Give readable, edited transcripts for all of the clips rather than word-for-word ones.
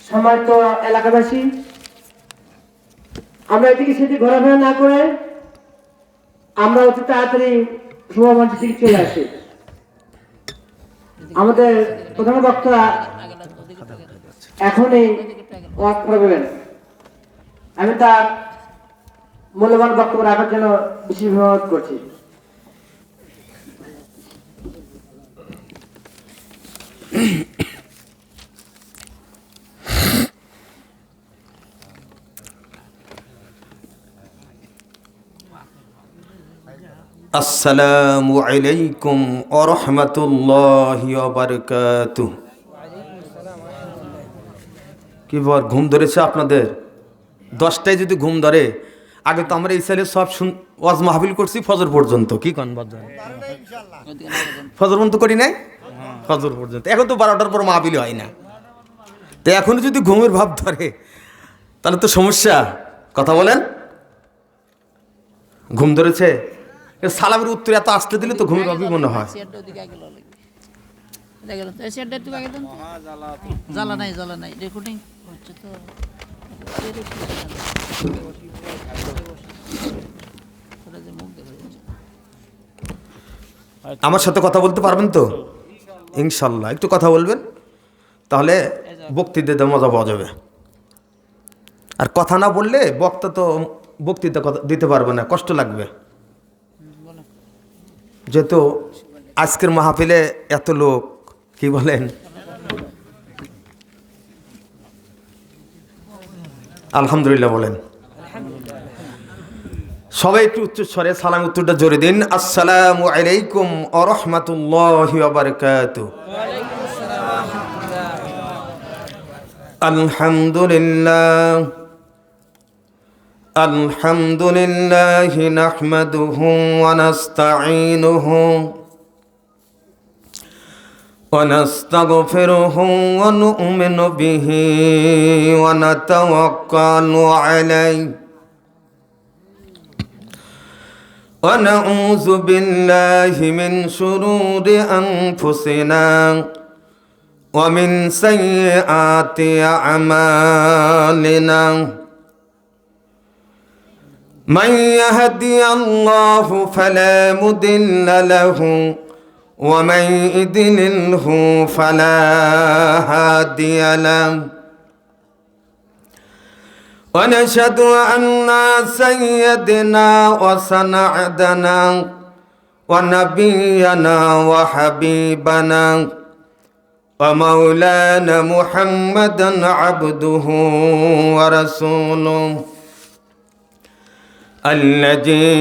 সম্মানিত এলাকাবাসী, আমরা এদিকে সেদিকে ঘোরাফেরা না করে আমরা অতি তাড়াতাড়ি সভামঞ্চ থেকে চলে আসি। আমাদের প্রধান বক্তা এখনই ওয়াক্ত করবেন। আমি তার মূল্যবান বক্তব্য রাখার জন্য বিশেষ অনুরোধ করছি। আসসালামু আলাইকুম ওয়া রাহমাতুল্লাহি ওয়া বারাকাতুহু। কি বল, ঘুম ধরেছে আপনাদের? 10টায় যদি ঘুম ধরে, আগে তো আমরা এই সাইডে সব ওয়াজ মাহফিল করছি ফজর পর্যন্ত। কি কন বাজার? ফজর পর্যন্ত করি নাই? ফজর পর্যন্ত। এখন তো 12টার পর মাহফিল হয় না। তো এখন যদি ঘুমের ভাব ধরে তাহলে তো সমস্যা। কথা বলেন। ঘুম ধরেছে? সালামের উত্তর এত আসতে দিলে তো ঘুমের ভাবই মনে হয়। আমার সাথে কথা বলতে পারবেন তো? ইনশাল্লাহ একটু কথা বলবেন, তাহলে বক্তৃতাতে মজা পাওয়া যাবে। আর কথা না বললে বক্তা তো বক্তৃতা দিতে পারবে না, কষ্ট লাগবে। যেহেতু আজকের মাহফিলে এত লোক, কি বলেন? আলহামদুলিল্লাহ বলেন। সবাই একটু উচ্চ স্বরে সালাম উত্তরটা জোরে দিন। আসসালামু আলাইকুম ওয়া রাহমাতুল্লাহি ওয়া বারাকাতুহু। আলহামদুলিল্লাহ আলহামদুলিল্লাহি নাহমাদুহু ওয়া নাস্তাঈনুহু ওয়া নাস্তাগফিরুহু ওয়া নু'মিনু বিহি ওয়া নাতাওয়াক্কালু আলাইহি ওয়া নাউযু বিল্লাহি মিন শুরুরি আনফুসিনা ওয়া মিন সাইয়্যাতি আ'মালিনা। من يهدي الله فلا مضل له ومن يضلله فلا هادي له ونشهد أن سيدنا وسندنا ونبينا وحبيبنا ومولانا محمدا عبده ورسوله الذي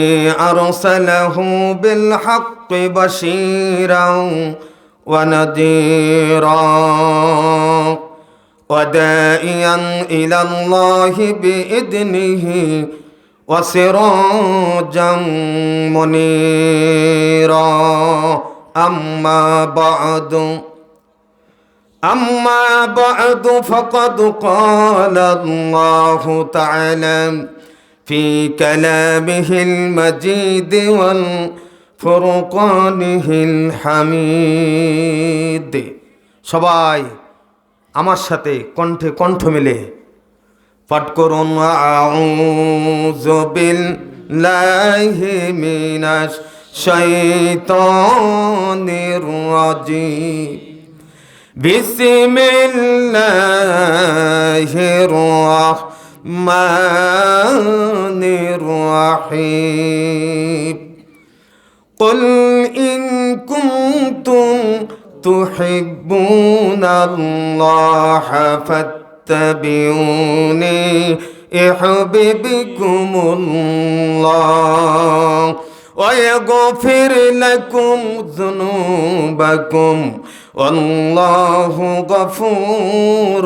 أرسله بالحق بشيرا ونذيرا وداعيا إلى الله بإذنه وسراجا منيرا. أما بعد فقد قال الله تعالى في كلامه المجيد والفرقانه الحميد. সবাই আমার সাথে কণ্ঠে কণ্ঠ মিলে পাঠ করুন। আউযু বিল্লাহি মিনাশ শাইতানির রাজিম। বিসমিল্লাহির الرحمن الرحيم. قل إن كنتم تحبون الله فاتبعوني يحببكم الله ويغفر لكم ذنوبكم والله غفور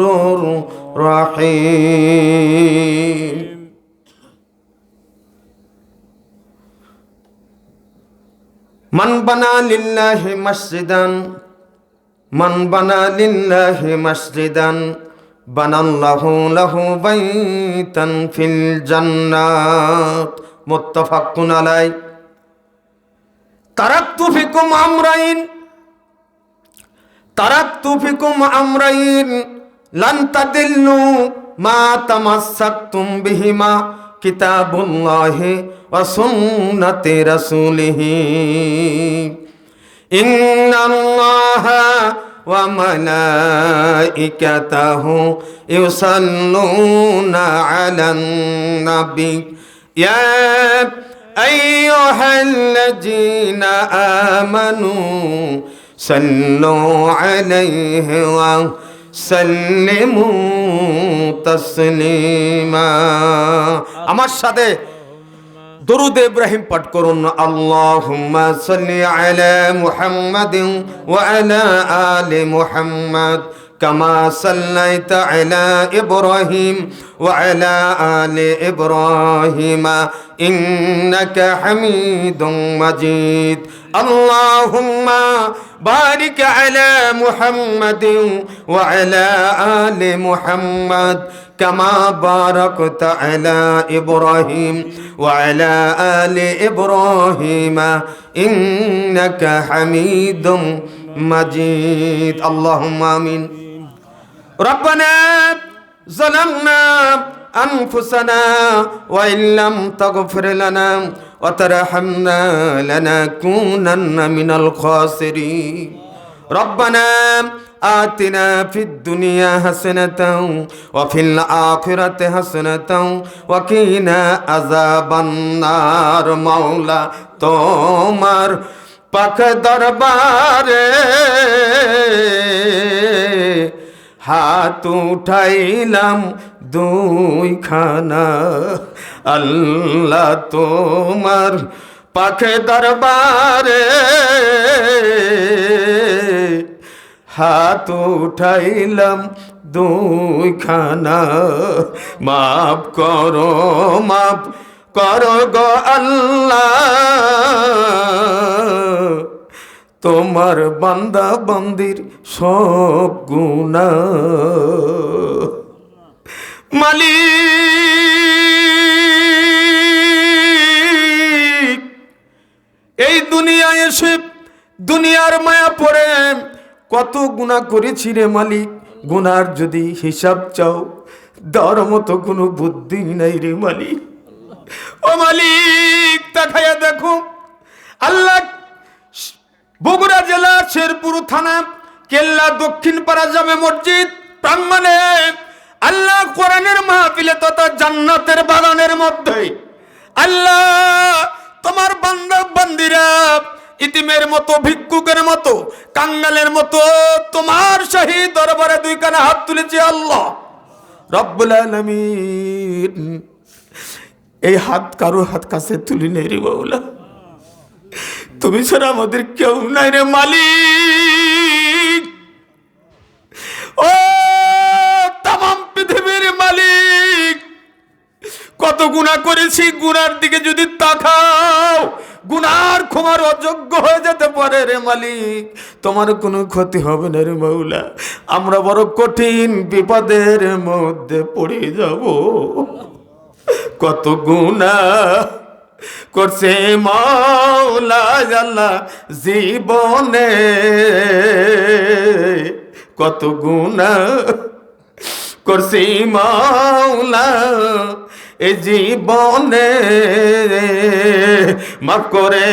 رحيم. من بنى لله مسجدا بنى الله له بيتا في الجنات. متفق عليه. تركت فيكم أمرين লান তাদিল্লু মা তামাসসাকতুম বিহিমা কিতাবুল্লাহি ওয়া সুন্নাতি রাসূলিহি ইন্নাল্লাহা ওয়া মালাইকাতাহু ইউসাল্লুনা আলান নাবী ইয়া আইয়ুহাল্লাযীনা আমানু সাল্লু আলাইহি ওয়া সাল্লিমু তাসলিমা। আমার সাথে দরুদ ইব্রাহিম পাঠ করুন। আল্লাহুম্মা সাল্লি আলা মুহাম্মাদিন ওয়া আলা আলি মুহাম্মাদ কামা সাল্লাইতা আলা ইব্রাহিম ওয়া আলা আলি ইব্রাহিম ইন্নাকা হামিদুম মাজিদ। আল্লাহুম্মা বারিক আলা মুহাম্মাদিন ওয়া আলা আলি মুহাম্মাদ কামা বারাকতা আলা ইব্রাহিম ওয়া আলা আলি ইব্রাহিম ইন্নাকা হামিদুম মাজিদ। আল্লাহুম্মা আমিন। রব্বানা যালামনা আনফুসানা ওয়া ইল্লাম তাগফির লানা ওয়া তারহামনা লানাকুনান্না মিনাল খাসিরিন। রব্বানা আতিনা ফিদ দুনিয়া হাসানাতাও ওয়া ফিল আখিরাতি হাসানাতাও ওয়া কিনা আযাবান নার। মাওলা তোমার পাক দরবারে হাত উঠাইলাম দুইখানা, আল্লাহ তোমার পাকে দরবারে হাত উঠাইলাম দুইখানা। মাফ করো গো আল্লাহ, তোমার বান্দা বান্দির সব গুনাহ। মালিক, এই দুনিয়ায় এসে দুনিয়ার মায়া পড়ে কত গুনাহ করেছি রে মালিক। গুনার যদি হিসাব চাও দেওয়ার মতো কোনো বুদ্ধি নাই রে মালিক। ও মালিক, তাকায়া দেখো আল্লাহ, বগুড়া জেলা শেরপুর থানা কেল্লা দক্ষিণ পাড়া জামে মসজিদ প্রাঙ্গণে আল্লাহ কোরআনের মাহফিলে তথা জান্নাতের বাগানের মধ্যে আল্লাহ তোমার বান্দা বান্দিরা ইতিমের মতো, ভিক্ষুকের মতো, কাঙ্গালের মতো তোমার শাহী দরবারে দুইখানা হাত তুলেছে। আল্লাহ রব্বুল আলামিন, এই হাত কারো হাত কাছে তুলি নেই রে মাওলা, তুমি ছাড়া আমাদের কেউ নাই রে মালিক। ও তামাম পৃথিবীর মালিক, কত গুনাহ করেছি, গুনার দিকে যদি তাকাও গুনার ক্ষমার অযোগ্য হয়ে যেতে পারে রে মালিক। তোমার কোনো ক্ষতি হবে না রে মাওলা। আমরা বড় কঠিন বিপদের মধ্যে পড়ে যাব। কত গুনাহ করছে মাওলা আল্লাহ জীবনে, কত গুনাহ করছি মাওলা এই জীবনে। মাফ করে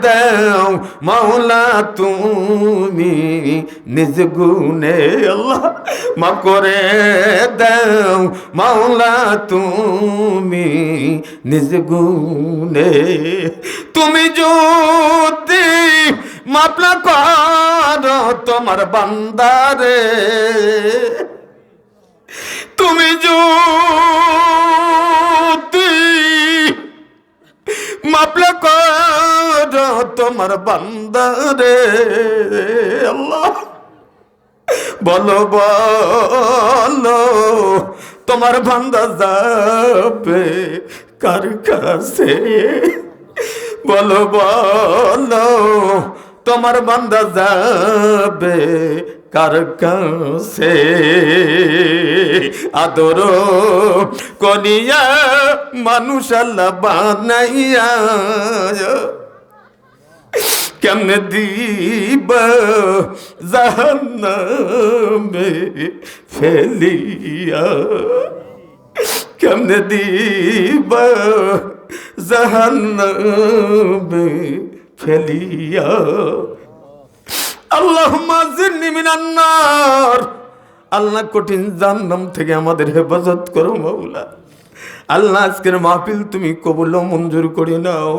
দাও মাওলা তুমি নিজ গুণে। আল্লাহ মাফ করে দাও মাওলা তুমি নিজ গুণে। তুমি যদি মাফ না করো তোমার বান্দারে, তুমি যদি মাফ না করো তোমার বান্দারে, আল্লাহ বলো বলো তোমার বান্দা যাবে কার কাছে? বলো বলো তোমার বান্দা যাবে কার কাছে? আদর করিয়া মানুষ আল্লাহ বানাইয়া কেমনে দিব জাহান্নামে ফেলিয়া, কেমনে দিব জাহান্নামে ফেলিয়া। আল্লাহুম্মা জিন্নি মিনান নার, আল্লাহ কঠিন জাহান্নাম থেকে আমাদের হেফাজত করো মাওলা। আল্লাহ আজকের মাহফিল তুমি কবুল ও মঞ্জুর করে নাও।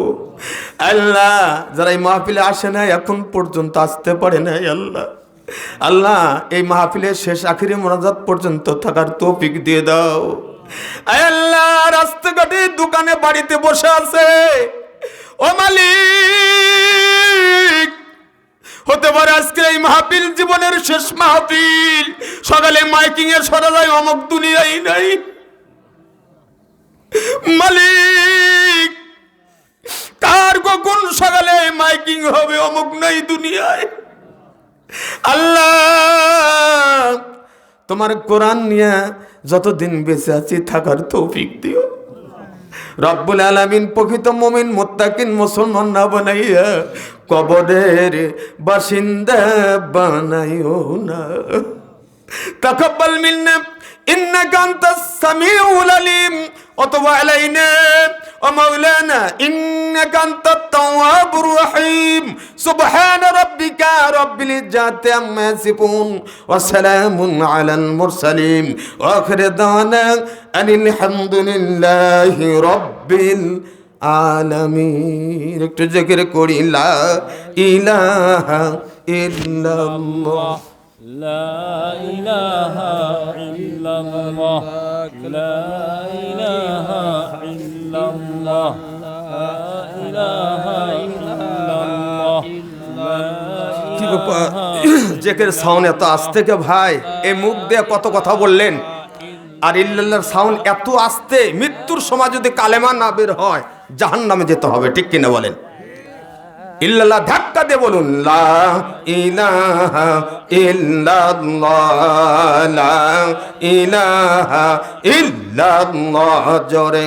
আল্লাহ যারা এই মাহফিলে আসে না, এখন পর্যন্ত আসতে পারে না, আল্লাহ আল্লাহ এই মাহফিলের শেষ আখিরি মোনাজাত পর্যন্ত থাকার তৌফিক দিয়ে দাও। আল্লাহ রাস্তাঘাটে দোকানে বাড়িতে বসে আছে, ও মালিক, হতে পারে আজকে এই মাহফিল জীবনের শেষ মাহফিল। সকালে মাইকিং এ সরা যায় অমুক দুনিয়ায় নাই। মালিক, কার কখন সকালে মাইকিং হবে অমুক নাই দুনিয়ায়। আল্লাহ তোমার কোরআন নিয়ে যতদিন বেঁচে আছি থাকার তৌফিক দিও। রব্বুল আলামিন প্রকৃত মুমিন মুত্তাকিন মুসলমান না বানাইয়া কবরের বাসিন্দা বানাইও না। তাকাব্বাল মিন্না ইন্নাকা আনতাস সামিউল আলিম ওয়া তুব আলাইনা ওয়া মাওলানা ইন্নাকা আনতাত তাওয়াবুর রহিম। সুবহান রাব্বিকা রাব্বিল ইজ্জাতি আম্মা ইয়াসিফুন ওয়া সালামুন আলাল মুরসালিন ওয়া আখিরু দাওয়ানা আনিল হামদুলিল্লাহি রাব্বিল আলামিন। একটু জিকির করি লা ইলাহা ইল্লাল্লাহ, لا إله إلا الله، لا إله إلا الله، لا إله إلا الله، কি ব্যাপার জেকের সাউন্ড এত আস্তে কে ভাই? এই মুখ দিয়ে কত কথা বললেন, আর ইল্লাল্লাহর সাউন্ড এত আস্তে, মৃত্যুর সময় যদি কালেমা না বের হয় জাহান্নামে যেতে হবে, ঠিক কিনা বলেন? ইল্লাল্লাহ ধাক্কা দিয়ে বলুন লা ইলাহা ইল্লাল্লাহ, লা ইলাহা ইল্লাল্লাহ জোরে।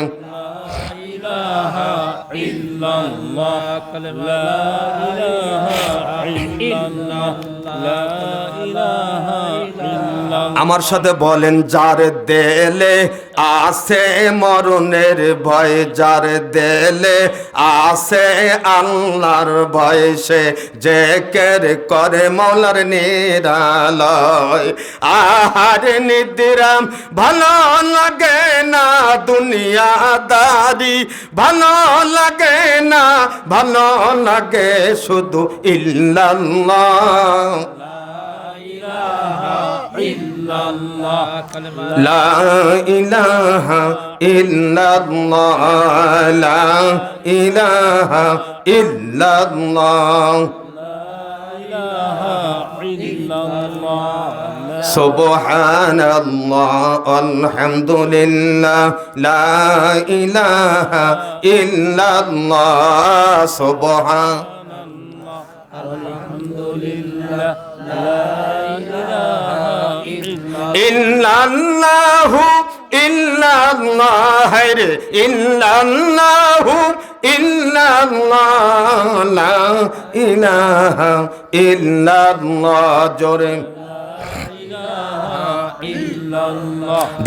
إله إلا الله، لا إله إلا الله، لا إله إلا الله। আমার সাথে বলেন যার দেলে আছে মরণের ভয়, যার দেলে আছে আল্লাহর ভয়, সে জিকির করে মওলার নিরালয়। আহার নিদ্রাম ভালো লাগে না, দুনিয়াদারি ভালো লাগে না, ভালো লাগে শুধু ইল্লাল্লাহ। লা ইলাহা ইল্লাল্লাহ, লা ইলাহা ইল্লাল্লাহ, সুবহানাল্লাহ আলহামদুলিল্লাহ, লা ইলাহা ইল্লাল্লাহ, সুবহানাল্লাহ আলহামদুলিল্লাহ, লা ইলাহা ইল্লাল্লাহু ইল্লাল্লাহ রে, ইল্লাল্লাহু ইল্লাল্লাহ, লা ইলাহা ইল্লাল্লাহ জোরে।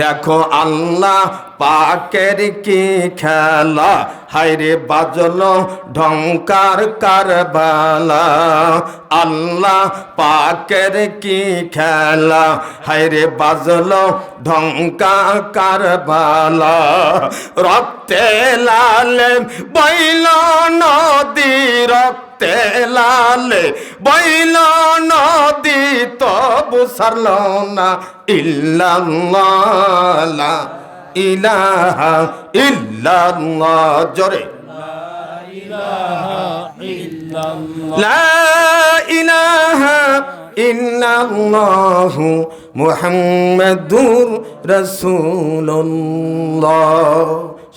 দেখো আল্লাহ পাকের কি খেলা, হায়রে বাজলো ঢংকার কারবালা। আল্লাহ পাকের কি খেলা, হায়রে বাজলো ঢংকা কারবালা। রক্তে লালে বইল নদী, রক্তে লালে বইল নদী, তবু সারল না ইল্লাল্লাহ, লা ইলাহা ইল্লাল্লাহ জোরে। লা ইলাহা ইল্লাল্লাহু মুহাম্মাদুর রাসূলুল্লাহ।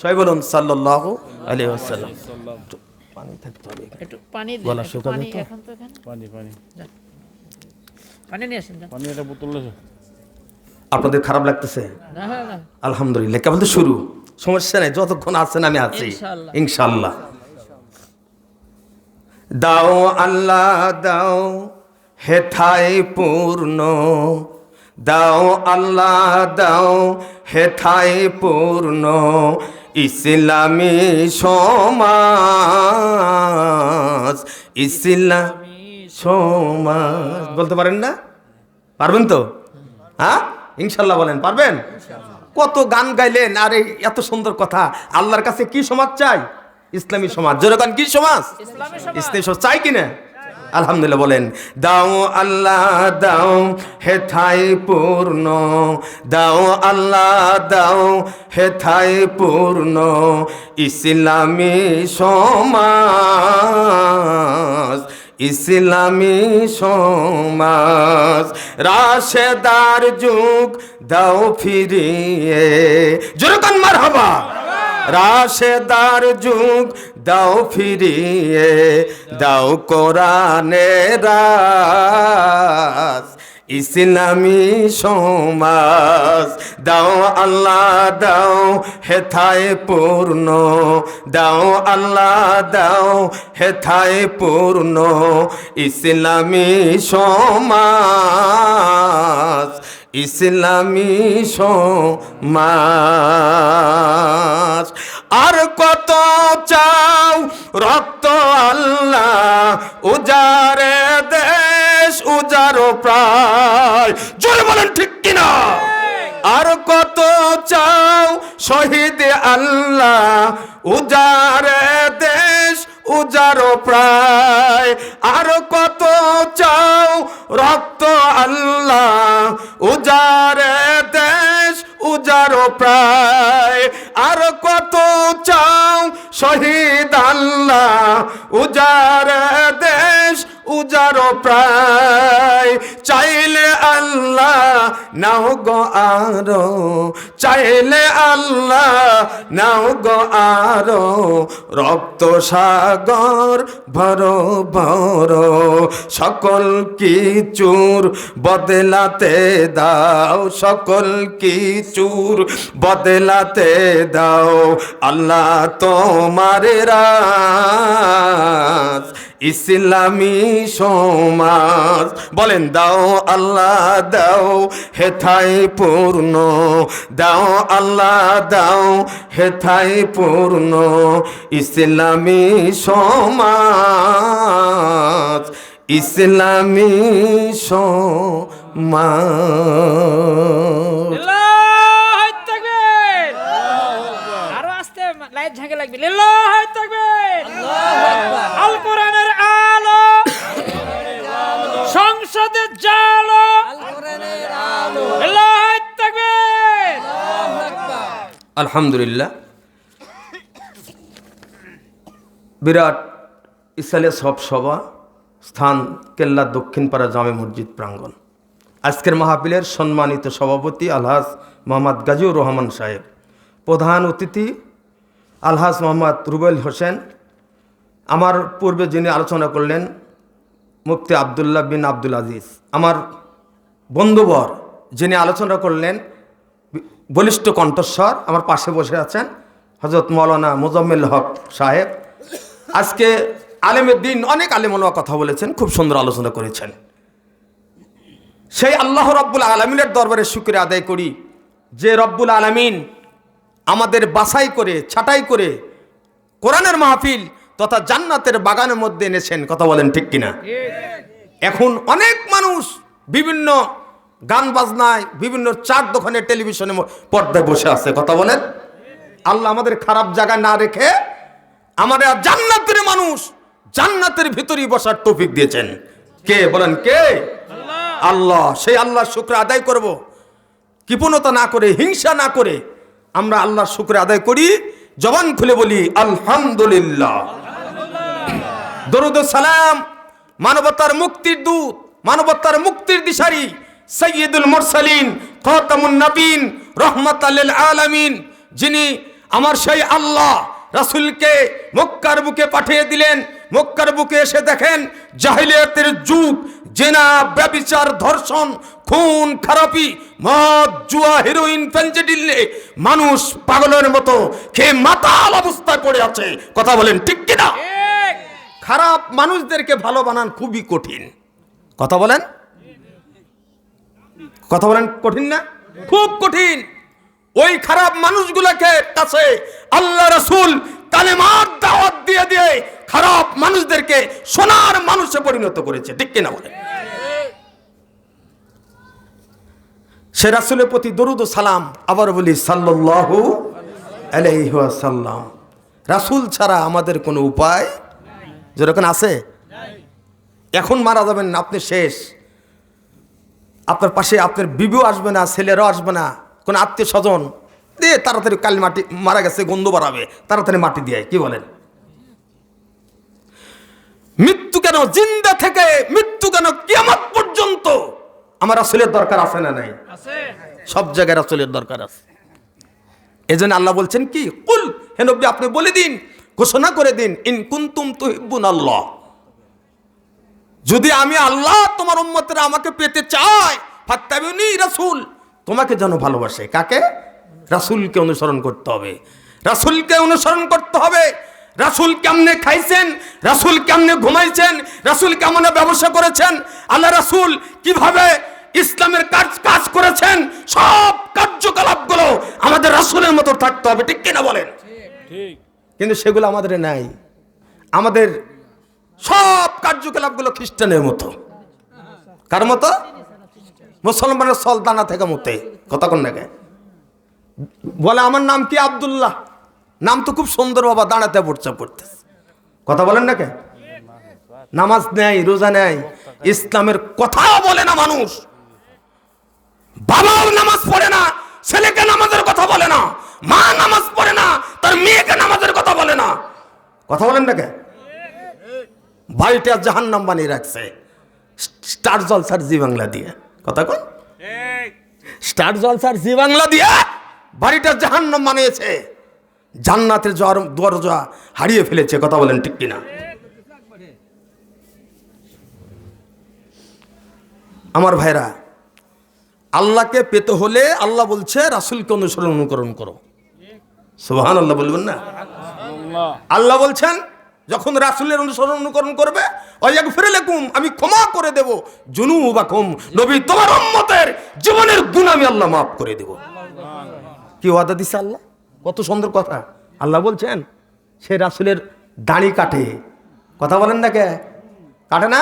সবাই বলুন সাল্লাল্লাহু আলাইহি ওয়াসাল্লাম। পানি থাকতে হবে, একটু পানি দিন, গলা একটু শুকাবে পানি তো। এখন তো এখানে পানি পানি পানি নিয়ে আসেন যান। পানি একটা বোতল আছে। আপনাদের খারাপ লাগতেছে? না না না, আলহামদুলিল্লাহ, কেবল তো শুরু, সমস্যা নেই, যতক্ষণ আছেন আমি আছি ইনশাআল্লাহ। ইনশাআল্লাহ। দাও আল্লাহ দাও হেথায় পূর্ণ, দাও আল্লাহ দাও হেথায় পূর্ণ, ইসলামী সমাজ, ইসলামী সমাজ। বলতে পারেন না? পারবেন তো? হ্যাঁ ইনশাল্লাহ বলেন, পারবেন? কত গান গাইলেন, আর এই এত সুন্দর কথা। আল্লাহর কাছে কি সমাজ চাই? ইসলামী সমাজ। জোরে গান, কি সমাজ? ইসলামী সমাজ চাই কিনা? আলহামদুলিল্লাহ বলেন। দাও আল্লাহ দাও হেথায় পূর্ণ, দাও আল্লাহ দাও হেথায় পূর্ণ, ইসলামী সমাজ, ইসলামী সমাজ। রাশেদার যুগ দাও ফিরিয়ে, জোরে গান মারহাবা। রাশেদার যুগ দাও ফিরিয়ে, দাও কোরআনের রাজ, ইসলামী সমাজ। দাও আল্লাহ দাও হেথায় পূর্ণ, দাও আল্লাহ দাও হেথায় পূর্ণ, ইসলামী সমাজ, ইসলামী সমাজ। আর কত চাও রক্ত আল্লাহ, উজারে দেশ উজারো প্রায়, জোরে বলেন ঠিক কিনা? আর কত চাও শহীদ আল্লাহ, উজারে দেশ উজারো প্রায়। আর কত চাও রক্ত আল্লাহ, উজারে দেশ উজারো প্রায়। আর কত চাও শহীদ আল্লাহ, উজারে দেশ উজারো প্রায়। চাইলে আল্লাহ নাও গো আরো, চাইলে আল্লাহ নাও গো আরো, রক্ত সাগর ভরো ভরো, সকল কিছুর বদলাতে দাও, সকল কিছুর বদলাতে দাও, আল্লাহ তোমার রাজ, ইসলামী সমাজ। বলেন দাও আল্লাহ দাও হেথায় পূর্ণ, দাও আল্লাহ দাও হেথায় পূর্ণ, ইসলামী সমাজ, ইসলামী সমাজ। লিল্লাহি তাকবীর। আরো আস্তে লাইট ঝাঁকে লাগবে। লিল্লাহি তাকবীর। আল কোরআনের আলো, সংসদে জালো, লিল্লাহি তাকবীর। আলহামদুলিল্লাহ। বিরাট ইসালে সব সভা, স্থান কেল্লা দক্ষিণপাড়া জামে মসজিদ প্রাঙ্গণ। আজকের মাহফিলের সম্মানিত সভাপতি আলহাজ মোহাম্মদ গাজীউর রহমান সাহেব, প্রধান অতিথি আলহাজ মোহাম্মদ রুবেল হোসেন, আমার পূর্বে যিনি আলোচনা করলেন মুফতি আবদুল্লাহ বিন আব্দুল আজিজ, আমার বন্ধুবর যিনি আলোচনা করলেন বলিষ্ঠ কণ্ঠস্বর, আমার পাশে বসে আছেন হযরত মাওলানা মোজাম্মেল হক সাহেব। আজকে আলেমের দিন, অনেক আলেমওয়ালা কথা বলেছেন, খুব সুন্দর আলোচনা করেছেন। সেই আল্লাহ রব্বুল আলমিনের দরবারে শুকরিয়া আদায় করি যে রব্বুল আলমিন আমাদের বাছাই করে ছাঁটাই করে কোরআনের মাহফিল তথা জান্নাতের বাগানের মধ্যে এনেছেন। কথা বলেন ঠিক কিনা? এখন অনেক মানুষ বিভিন্ন গান বাজনায়, বিভিন্ন চার দোকানে, টেলিভিশনে পর্দায় বসে আছে। কথা বলেন। আল্লাহ আমাদের খারাপ জায়গায় না রেখে আমাদের জান্নাতের মানুষ, জান্নাতের ভিতরেই বসার তৌফিক দিয়েছেন। কে বলেন? কে? আল্লাহ। সেই আল্লাহর শুকর আদায় করব, কৃপণতা না করে, হিংসা না করে আমরা আল্লাহর শুকর আদায় করি। জবান খুলে বলি আলহামদুলিল্লাহ। দরুদ ও সালাম মানবতার মুক্তির দূত, মানবতার মুক্তির দিশারি সাইয়্যিদুল মুরসালিন, খাতামুন নবীন, রহমাতাল লিল আলামিন, যিনি আমার সেই আল্লাহ রাসূলকে মক্কার বুকে পাঠিয়ে দিলেন। মক্কার বুকে এসে দেখেন জাহিলিয়াতের যুগ, জেনা, ব্যভিচার, ধর্ষণ, খুন খারাপি, মদ, জুয়া, হেরোইন, ফেনজিডিলে মানুষ পাগলের মতো খেয়ে মাতাল অবস্থায় পড়ে আছে। কথা বলেন ঠিক কিনা? খারাপ মানুষদেরকে ভালো বানান খুবই কঠিন। কথা বলেন, কথা বলেন, কঠিন না? খুব কঠিন। ওই খারাপ মানুষগুলোকে কাছে আল্লাহ রাসূল কালেমার দাওয়াত দিয়ে দিয়ে খারাপ মানুষদেরকে সোনার মানুষে পরিণত করেছে, ঠিক কিনা বলেন? সে রাসূলের প্রতি দরুদ ও সালাম আবার বলি সাল্লাল্লাহু আলাইহি ওয়াসাল্লাম। রাসূল ছাড়া আমাদের কোনো উপায় যেরকম আছে? এখন মারা যাবেন আপনি, শেষ। আপনার পাশে আপনার বিবিও আসবে না, ছেলেরাও আসবে না, কোন আত্মীয় স্বজন দিয়ে তাড়াতাড়ি কাল মাটি মারা গেছে গন্ধ বাড়াবে, তাড়াতাড়ি মাটি দিয়ে, কি বলেন? মৃত্যু কেন জিন্দা থেকে মৃত্যু কেন কিয়ামত পর্যন্ত আমার রাসূলের দরকার আছে না নাই? সব জায়গায় রাসূলের দরকার আছে। এজন্য আল্লাহ বলছেন কি, কুল, হে নবী আপনি বলে দিন, ঘোষণা করে দিন, ইন কুনতুম তুহিব্বুনাল্লাহ, যদি আমি আল্লাহ তোমার উম্মতেরা আমাকে পেতে চায়, ফাত্তাবিউনি রাসূল, তোমাকে যেন ভালোবাসে। কাকে? রাসূলকে অনুসরণ করতে হবে, রাসূলকে অনুসরণ করতে হবে। রাসূল কেমনে খাইছেন, রাসূল কেমনে ঘুমাইছেন, রাসূল কেমন ব্যবসা করেছেন, আল্লাহ রাসূল কিভাবে ইসলামের কাজ করেছেন, সব কার্যকলাপগুলো আমাদের রাসূলের মতো থাকতে হবে, ঠিক কিনা বলেন? ঠিক। কিন্তু সেগুলো আমাদের নাই। আমাদের সব কার্যকলাপগুলো খ্রিস্টানের মতো। কার মতো? মুসলমানের সলতানা থেকে মতে। কথা কোন নাকি বলে আমার নাম কি আব্দুল্লাহ, নাম তো খুব সুন্দর, বাবা দাঁড়াতে পড়তে। কথা বলেন না কে? নামাজ নেই, রোজা নেই, ইসলামের কথাও বলে না মানুষ। বাবাও নামাজ পড়ে না, ছেলেকে নামাজের কথা বলে না, মা নামাজ পড়ে না, তার মেয়েকে নামাজের কথা বলে না। কথা বলেন না কে? বাড়িটা জাহান্নাম বানিয়ে রাখছে স্টার জলসার জি বাংলা দিয়ে। কথা কোন? স্টার জলসার জি বাংলা দিয়ে বাড়িটা জাহান্নাম বানিয়েছে, জান্নাতের দরজা হারিয়ে ফেলেছে। কথা বলেন ঠিক কিনা? আমার ভাইরা, আল্লাহকে পেতে হলে আল্লাহ বলছে রাসূলকে অনুকরণ করো। সুবহানাল্লাহ বলবেন না? আল্লাহ বলছেন যখন রাসূলের অনুকরণ করবে, ওয়াগফির লাকুম, আমি ক্ষমা করে দেব, যুনুবাকুম, নবী তোমার উম্মতের জীবনের গুনাহ আমি আল্লাহ মাফ করে দেব। কি ওয়াদা দিছে আল্লাহ? কত সুন্দর কথা। আল্লাহ বলছেন সে রাসূলের দাড়ি কাটে। কথা বলেন না কে? কাটে না?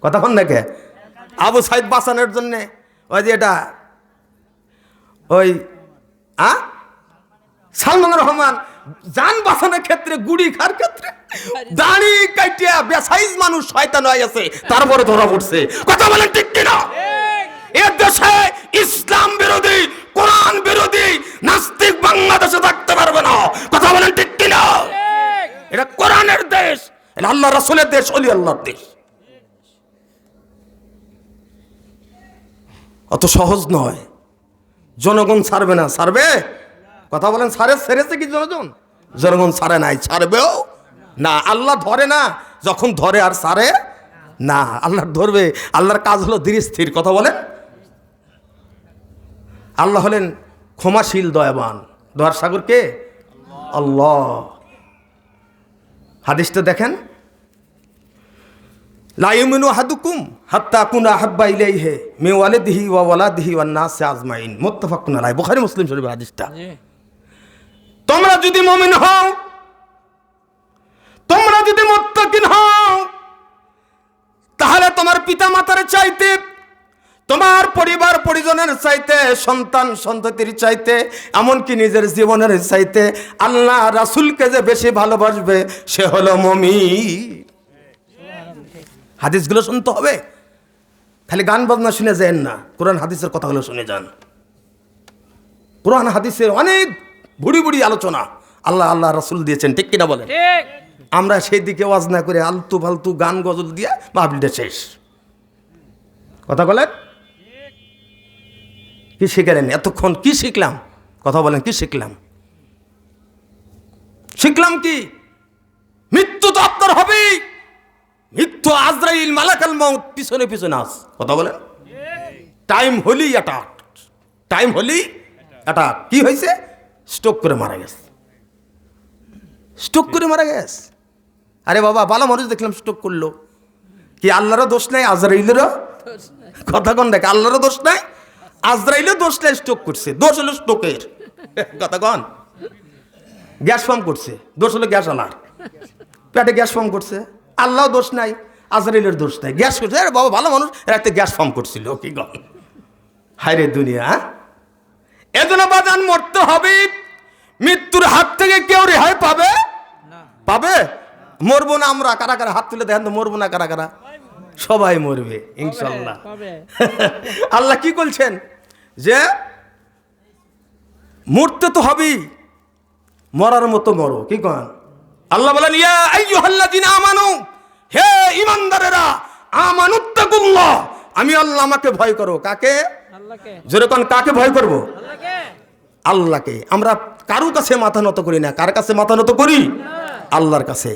কথা বলেন না কে? আবু সাইদ বাঁচানোর জন্য ওই যে এটা ওই সালমান রহমান জান বাঁচানোর ক্ষেত্রে, গুড়ি খার ক্ষেত্রে দাড়ি কাটিয়া বেসাইজ মানুষ শয়তান হয়ে আছে, তারপরে ধরা পড়ছে। কথা বলেন ঠিক কিনা? এর দেশে ইসলাম বিরোধী, কোরআন বিরোধী নাস্তিক বাংলাদেশে থাকতে পারবে না। কথা বলেন ঠিক কিনা? এটা কোরআনের দেশ, এটা আল্লাহ রাসূলের দেশ, ওলি আল্লাহর দেশ। অত সহজ নয়। জনগণ ছাড়বে না, ছাড়বে? কথা বলেন, ছেড়েছে কি জনগণ? জনগণ ছাড়ে নাই, ছাড়বেও না। আল্লাহ ধরে না, যখন ধরে আর ছাড়ে না। আল্লাহ ধরবে, আল্লাহর কাজ হলো ধীর স্থির। কথা বলেন, আল্লাহ হলেন ক্ষমাশীল, দয়াবান। দয়ার সাগর কে? আল্লাহ। হাদিসটা দেখেন, লা ইউমিনু আহাদুকুম হাত্তা কুনা আহাব্বা ইলাইহি মিন ওয়ালিদিহি ওয়া ওয়ালাদিহি ওয়ান নাসি আজমাইন, মুত্তাফাকুন আলাইহি, বুখারী মুসলিম শরীফের হাদিসটা। তোমরা যদি মুমিন হও, তোমরা যদি মুত্তাকিন হও, তাহলে তোমার পিতা মাতার চাইতে, তোমার পরিবার পরিজনের চাইতে, সন্তান সন্ততির চাইতে, এমনকি নিজের জীবনের চাইতে আল্লাহ রাসূলকে যে বেশি ভালোবাসবে সে হলো মুমিন। হাদিসগুলো শুনতে হবে, খালি গান বাজনা শুনে যান না, কোরআন হাদিসের কথাগুলো শুনে যান। কোরআন হাদিসের অনেক বুড়ি বুড়ি আলোচনা আল্লাহ রাসূল দিয়েছেন, ঠিক কিনা বলেন? আমরা সেই দিকে ওয়াজ না করে আলতু ফালতু গান গজল দিয়ে মাহফিলটা শেষ। কথা বলেন, কি শিখলেন এতক্ষণ? কি শিখলাম? কথা বলেন, কি শিখলাম? শিখলাম কি? মৃত্যু তো আপনার হবেই। মৃত্যু আজরাইল মালাকাল মাউত পিছনে পিছনে আস। কথা বলেন, টাইম হলি অ্যাটাক, টাইম হলি অ্যাটাক। কি হয়েছে? স্ট্রোক করে মারা গেছে, স্ট্রোক করে মারা গেছে। আরে বাবা ভালো মানুষ দেখলাম স্ট্রোক করলো, কি আল্লাহরও দোষ নাই আজরাইলেরও? কথা কন দেখ, আল্লাহরও দোষ নাই আজরাইলের দোষ নাই, স্ট্রোক করছে, দোষ হলো স্ট্রোকের। কথা কন, গ্যাস ফর্ম করছে, দোষ হলো গ্যাস আলার, পেটে গ্যাস ফর্ম করছে, আল্লাহ দোষ নাই আজরাইলের দোষ নাই, গ্যাস করছে। আরে বাবা ভালো মানুষ রাতে গ্যাস ফর্ম করছিল, কি কন? হায় রে দুনিয়া। এজন্য বাজান মরতে হবে, মৃত্যুর হাত থেকে কেউ রেহাই পাবে? পাবে? মরবো না আমরা? কারা কারা হাত তুলে দেখেন তো, মরবো না কারা কারা? সবাই মরবে ইনশাল্লাহ। আল্লাহ কি বলছেন যে মরতে তো হবেই, মরার মতো মরো, কি কন? আল্লাহ বলেন ইয়া আইয়ুহাল্লাযিনা আমানু, হে ঈমানদারেরা, আমানুত্তাকুল্লাহ, আমি আল্লাহ, আমাকে ভয় করো। কাকে? আল্লাহকে। জোরে কোন, কাকে ভয় করব? আল্লাহকে। আল্লাহকে। আমরা কারো কাছে মাথা নত করি না, কার কাছে মাথা নত করি? আল্লাহর কাছে।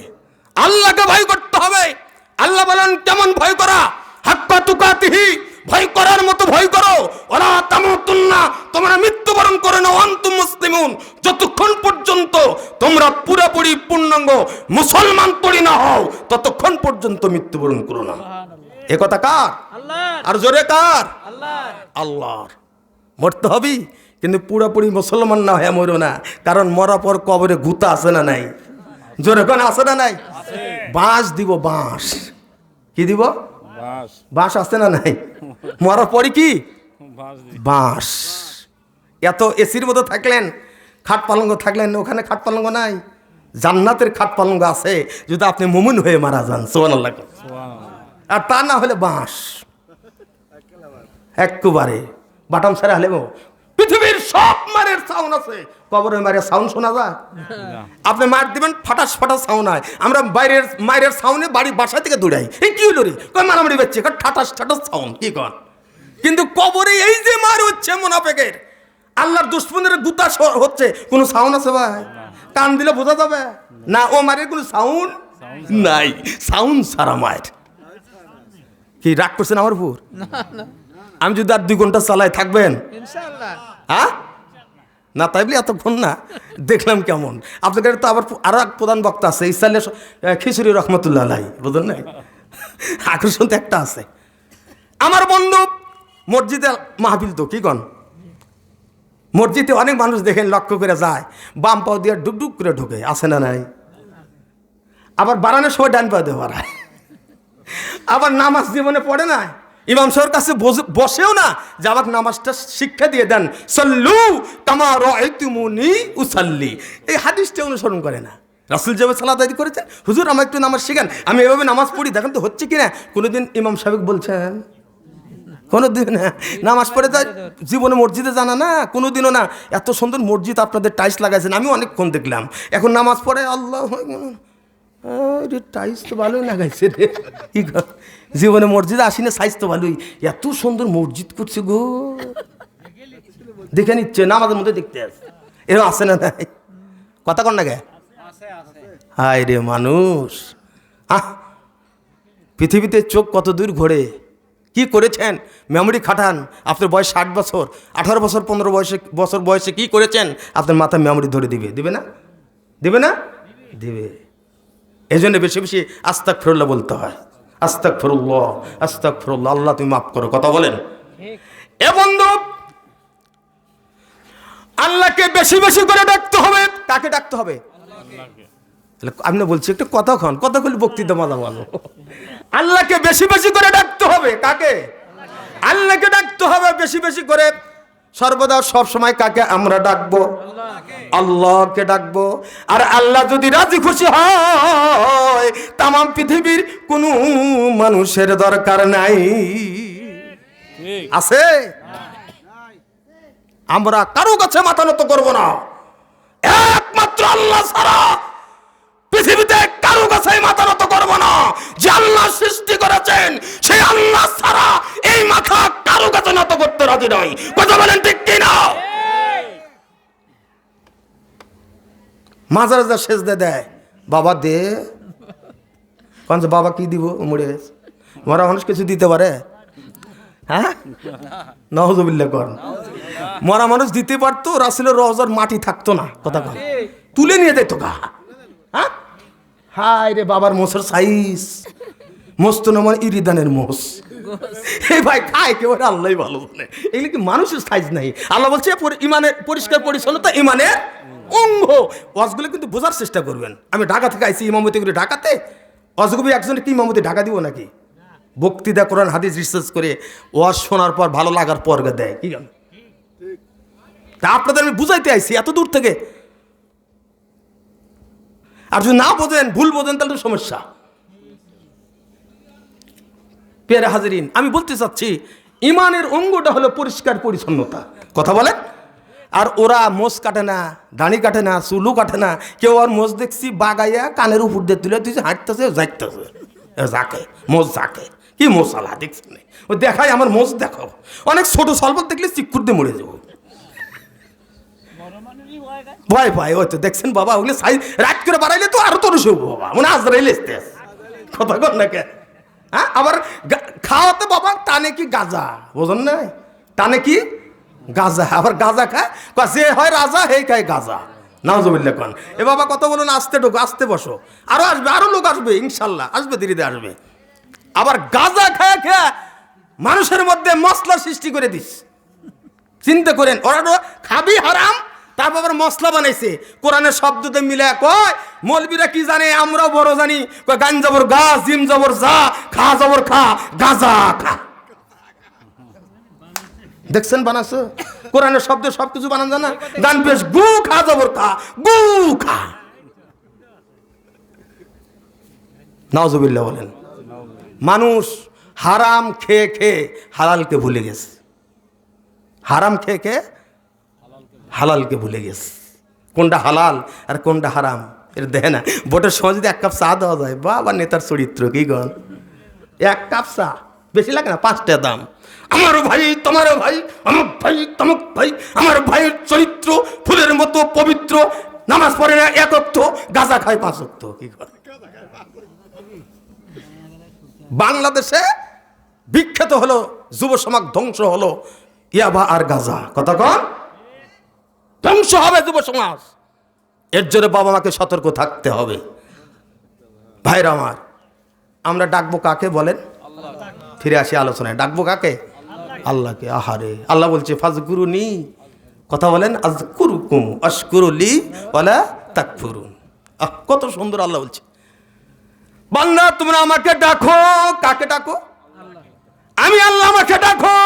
আল্লাহকে ভয় করতে হবে। আল্লাহ বলেন কেমন ভয় করা? হাক্কা তুকাতিহি, ভয় করার মতো ভয় করো। ওয়ালা তামুতুন্না, তোমরা মৃত্যুবরণ করে নাও আনতুম মুসলিমুন, যতক্ষণ পর্যন্ত তোমরা পুরোপুরি পূর্ণাঙ্গ মুসলমান পড়ি না হও ততক্ষণ পর্যন্ত মৃত্যুবরণ করো না। এ কথা কার? আল্লাহর। আর জোরে কার? আল্লাহর। আল্লাহর। মরতে হবে, কিন্তু পুরোপুরি মুসলমান না হয়ে মরো না, কারণ মরার পর কবরে গুতা আছে না নাই? জোরে কোন আছে না নাই? বাঁশ দিব, বাঁশ। কি দিব? বাস বাঁশ আছে না নাই? মরার পরে কি? বাস দি বাঁশ। এত এসির মধ্যে থাকলেন, খাট পালঙ্গ থাকলেন, ওখানে খাট পালঙ্গ নাই? জান্নাতের খাট পালঙ্গ আছে যদি আপনি মুমিন হয়ে মারা যান, সুবহানাল্লাহ। আর তা না হলে বাঁশ একেবারে বাটাম ছাড়া হলে। পৃথিবীর সব মারের সাউন্ড আছে, কবরের মারের সাউন্ড শোনা যায়? আপনি মার দিবেন, ফাটাস ফাটাস সাউন্ড হয়। আমরা বাইরের মায়ের সাউন্ডে বাড়ি বাসা থেকে দৌড়াই, এই কি হলো রে, কই মারামারি বাচ্চা, ঠাটাস ঠাটাস সাউন্ড, কি কর? কিন্তু কবরে এই যে মার হচ্ছে মুনাফিকের, আল্লাহর দুশমনের গুতা হচ্ছে, কোনো সাউন্ড আছে ভাই? কান দিলে বোঝা যাবে না ও মারের কোনো সাউন্ড নাই, সাউন্ড সারা মায়ের। কি রাগ করছেন আমার উপর? আমি যদি আর 2 ঘন্টা চালাই থাকবেন? ইনশাআল্লাহ। হ্যাঁ না, তাই বলি এতক্ষণ না দেখলাম কেমন। আপনাদের তো আবার আরো এক প্রধান বক্তা আছে, ইসলামের খিচুড়ি রহমতুল্লাহ আলাই, বুঝলেন না? আকর্ষণ তো একটা আছে। আমার বন্ধু মসজিদে মাহফিল তো, কি কন? মসজিদে অনেক মানুষ দেখেন, লক্ষ্য করে যায়, বাম পাও দিয়ে ডুকডুক করে ঢুকে, আছে না নাই? আবার বাড়ানোর সময় ডান পাও দিয়ে বাড়ায়। আবার নামাজ জীবনে পড়ে না, ইমাম সাহেবের কাছে বসেও না যে আবার নামাজটা শিক্ষা দিয়ে দেন, সাল্লু কামা রাআইতুমুনি উসাল্লি, এই হাদিসটা অনুসরণ করে না। রাসূল যেভাবে সালাত আদায় করেছেন, হুজুর আমার একটু নামাজ শেখান, আমি এভাবে নামাজ পড়ি, দেখেন তো হচ্ছে কিনা। কোনোদিন ইমাম সাহেব বলছেন? কোনোদিন না। নামাজ পড়ে যায় জীবনে মসজিদে জানা না, কোনোদিনও না। এত সুন্দর মসজিদ আপনাদের টাইলস লাগাইছেন, আমি অনেকক্ষণ দেখলাম। এখন নামাজ পড়ে আল্লাহ, টাইলস তো ভালোই লাগাইছে রে, কি জীবনে মসজিদে আসি না, সাইজ তো ভালোই, এত সুন্দর মসজিদ করছে গো, দেখে নিচ্ছে না, আমাদের মধ্যে দেখতে আসে, এরকম আসে না নাই? কথা কন না গে? হায় রে মানুষ, পৃথিবীতে চোখ কত দূর ঘোরে। কি করেছেন? মেমোরি খাটান। আপনার বয়স 60 বছর, 18 বছর, 15 বছর বয়সে কি করেছেন আপনার মাথায় মেমোরি ধরে দিবে, দিবে না? দিবে না? দিবে। এই জন্য বেশি বেশি আস্তাগফিরুল্লাহ বলতে হয়, আস্তাগফিরুল্লাহ, আস্তাগফিরুল্লাহ, আল্লাহ তুমি মাফ করো। কথা বলেন। এ বন্ধু, আল্লাহকে বেশি বেশি করে ডাকতে হবে। কাকে ডাকতে হবে? আমি না বলছি একটু কথা খান, কথা বলি বক্তৃতা মজা ভালো। আল্লাহকে বেশি বেশি করে ডাকতে হবে। কাকে? আল্লাহকে ডাকতে হবে বেশি বেশি করে। সর্বদা সব সময় কাকে আমরা ডাকবো? আল্লাহকে ডাকবো। আর আল্লাহ যদি রাজি খুশি হয়, তাম পৃথিবীর কোনো মানুষের দরকার নাই। আছে? আমরা কারো কাছে মাথা নত করবো না, একমাত্র আল্লাহ ছাড়া পৃথিবীতে কারো কাছে মাথা নত করবো না। যে আল্লাহ সৃষ্টি করেছেন সেই আল্লাহ ছাড়া এই মাথা কারো কাছে নত করতে রাজি নয়। কথা বলেন ঠিক কিনা? মাজার যা সেজদা দেয়, বাবা দে, কোন বাবা কি দিব? মরে গেছে, মরা মানুষ কিছু দিতে পারে? হ্যাঁ, নাউযুবিল্লাহ কর। মরা মানুষ দিতে পারতো, রাসূলের রওজার মাটি থাকতো না। কথা কর, তুলে নিয়ে যেত গা। হ্যাঁ, হায় রে বাবার মোষের সাইজ মোষ তো নমন ইরিদানের মোষ। এই ভাই খায় কেউ আল্লাহ ভালো জানে, এগুলো কি মানুষের সাইজ নাই। আল্লাহ বলছে ইমানের পরিষ্কার পরিচ্ছন্নতা ইমানের অঙ্গ। ওয়াজগুলো কিন্তু বোঝার চেষ্টা করবেন। আমি ঢাকা থেকে আইছি ইমামতি করে, ঢাকাতে অজগবি একজনে কি ইমামতি ঢাকা দিব নাকি? বক্তৃতা কোরআন হাদিস রিসার্চ করে ওয়াজ শোনার পর ভালো লাগার পর দেয় কি জানো। তা আপনাদের আমি বুঝাইতে আইছি এত দূর থেকে, আর যদি না বোঝেন ভুল বোঝেন তাহলে তো সমস্যা। পেয়ারে হাজিরিন, আমি বলতে চাচ্ছি ইমানের অঙ্গটা হলো পরিষ্কার পরিচ্ছন্নতা। কথা বলেন। আর ওরা মোষ কাটে না, দাড়ি কাটে না, চুলু কাটে না। কেউ আর মোষ দেখছি বাগাইয়া কানের উপর দিয়ে তুলে তুই হাঁটতেছে যাইতেছে, যাকে মোষ যাকে কি মোশালা দেখছেন ও দেখায় আমার মোষ দেখো। অনেক ছোট স্বল্প দেখলে চিকুর দিয়ে মরে যাবো, ভয় ভয় ওই তো দেখছেন বাবা। ওগুলো সাইজ রাত করে বাড়াইলে তো আরো তোর শুভ বাবা, মনে আজরাইলে কথা কর না কে। হ্যাঁ, আবার খাওয়াতে বাবা টানে কি গাজা, বোঝেন না? টানে কি গাজা, আবার গাজা খায় যে হয় রাজা, হে খায় গাজা। নাউজুবিল্লাহ কোন। এ বাবা কত বলুন, আস্তে ঢোকো, আস্তে বসো, আরো আসবে, আরো লোক আসবে, ইনশাল্লাহ আসবে, ধীরে ধীরে আসবে। আবার গাজা খায় খেয়ে মানুষের মধ্যে মশলা সৃষ্টি করে দিস। চিন্তা করেন, ওরা তো খাবি হারাম, তারপর আবার মশলা বানাইছে। কোরআনের শব্দতে মিলে কয় মৌলবীরা কি জানে, আমরাও বড় জানি। কয় গান জবর গা, জিম জবর যা, খা জবর খা, গাজা খা। দেখছেন বানাছো কোরআনের শব্দ সবকিছু বানান জানা। গান পেশ গু, খা জবর খা, গু খা। নাউজুবিল্লাহ বলেন। মানুষ হারাম খেয়ে খেয়ে হালালকে ভুলে গেছে, হারাম খেয়ে খেয়ে হালালকে ভুলে গেছে। কোনটা হালাল আর কোনটা হারাম এটা দেখে না। ভোটের সময় যদি 1 কাপ চা দেওয়া যায়, বাবা নেতার চরিত্র কি গণ। 1 কাপ চা বেশি লাগে না, 5 টাকা দাম। আমার ভাই তোমারও ভাই, আমার ভাই তমক ভাই, আমার ভাইয়ের চরিত্র ফুলের মতো পবিত্র, নামাজ পড়ে না 1 ওয়াক্ত, গাঁজা খায় 5 ওয়াক্ত। কি করে বাংলাদেশে বিখ্যাত হলো, যুব সমাজ ধ্বংস হলো ইয়াবা আর গাঁজা। কথা কন, ধ্বংস হবে যুব সমাজ। এর জন্য বাবা মাকে সতর্ক থাকতে হবে। ভাইরা আমার, আমরা ডাকবো কাকে বলেন? ফিরে আসি আলোচনায়, ডাকবো কাকে? আল্লাহকে। আহারে, আল্লাহ বলছে ফাজকুরুনি, কথা বলেন, আযকুরুকুম আশকুরুলি ওয়ালা তাকফুরুন। কত সুন্দর আল্লাহ বলছে, বান্দা তোমরা আমাকে ডাকো। কাকে ডাকো? আমি আল্লাহ আমাকে ডাকো।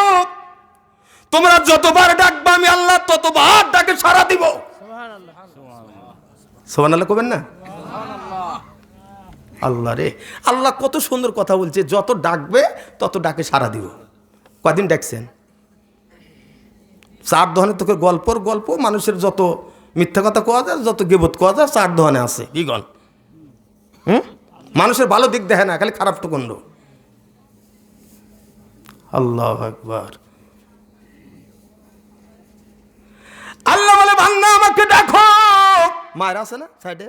তোমরা যতবার ডাকবা আমি আল্লাহ ততবার ডাকে সাড়া দিব। সুবহানাল্লাহ কবেন না? আল্লাহ রে, আল্লাহ কত সুন্দর কথা বলছে, যত ডাকবে তত ডাকে সাড়া দিব। কদিন ডাকছেন? 4 ধরনের তোকে গল্পর গল্প, মানুষের যত মিথ্যা কথা কোয়া যায়, যত গীবত কোয়া যায়, 4 ধরনে আছে। কি গল? মানুষের ভালো দিক দেখে না, খালি খারাপ তো কন্ড। আল্লাহু আকবার। আল্লাহ বলে বান্দা আমাকে ডাকো। মায়ের আছে না সাইডে?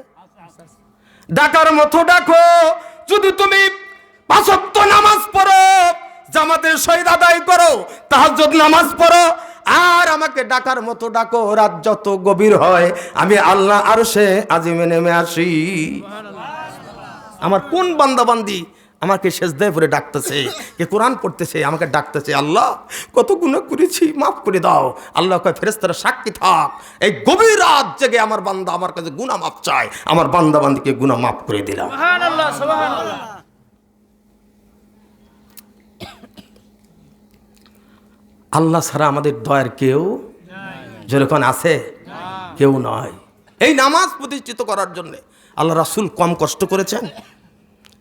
ডাকার মতো ডাকো। যদি তুমি 5 ওয়াক্ত নামাজ পড়ো, জামাতের সহিত আদায় করো, তাহাজ্জুদ নামাজ পড়ো, আর আমাকে ডাকার মতো ডাকো, রাত যত গভীর হয় আমি আল্লাহ আরশে আজিমে নেমে আসি। আমার কোন বান্দা বান্দি আমাকে সেজদায় পড়ে ডাকতেছে, কে কোরআন পড়তেছে, আমাকে ডাকতেছে, আল্লাহ কত গুনাহ করেছি, মাফ করে দাও। আল্লাহ কয় ফেরেশতারা সাক্ষী থাক, এই গভীর রাত জেগে আমার বান্দা আমার কাছে গুনাহ মাফ চায়, আমার বান্দা বান্দিকে গুনাহ মাফ করে দিলাম। সুবহানাল্লাহ, সুবহানাল্লাহ। আল্লাহ ছাড়া আমাদের দয়ার কেউ যেরকম আছে কেউ নয়। এই নামাজ প্রতিষ্ঠিত করার জন্য আল্লাহ রাসূল কম কষ্ট করেছেন?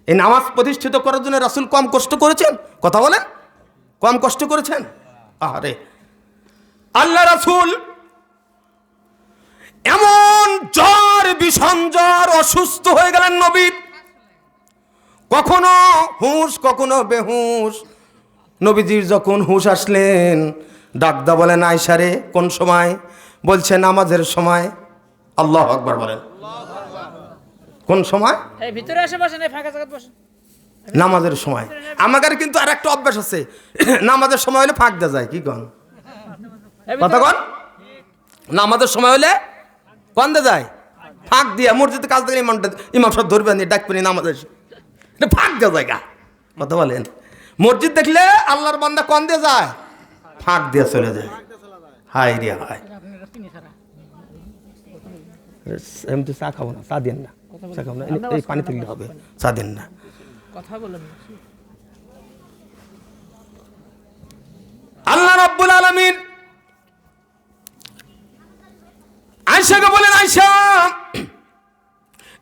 এই নামাজ প্রতিষ্ঠিত করার জন্য রাসূল কম কষ্ট করেছেন? কথা বলেন, কম কষ্ট করেছেন? আরে আল্লাহ রাসূল এমন জ্বর, ভীষণ জ্বর, অসুস্থ হয়ে গেলেন নবী, কখনো হুঁশ কখনো বেহুশ। নবীজির যখন হুঁশ আসলেন, ডাকদা বলেন আয়েশা রে, কোন সময়? বলছে নামাজের সময়। আল্লাহু আকবার বলেন। কোন সময়? এই ভিতরে এসে বসেন, এই ফাঁকা জায়গায় বসেন। নামাজের সময়। আমাদের কিন্তু আর একটা অভ্যাস আছে, নামাজের সময় হলে ফাঁক দেওয়া যায়। কি কন? কথা কন। নামাজের সময় হলে কন দেওয়া যায়? ফাঁক দিয়া মসজিদে কাজ দেখলে ইমাম সাহেব ধরবেন ডাকবেন নামাজ এসে, এটা ফাঁক দেওয়া জায়গা। কথা বলেন, মসজিদ দেখলে আল্লাহর বান্দা কন দিয়ে যায়, ফাঁক দিয়ে চলে যায়। হায় রে হায়, আমি তো চা খাবো না, চা দেন না, চা খাবো না, এই পানি তুললে হবে, চা দেন না। কথা বলেন না। আল্লাহ রাব্বুল আলামিন আয়েশাকে বলেন, আয়েশা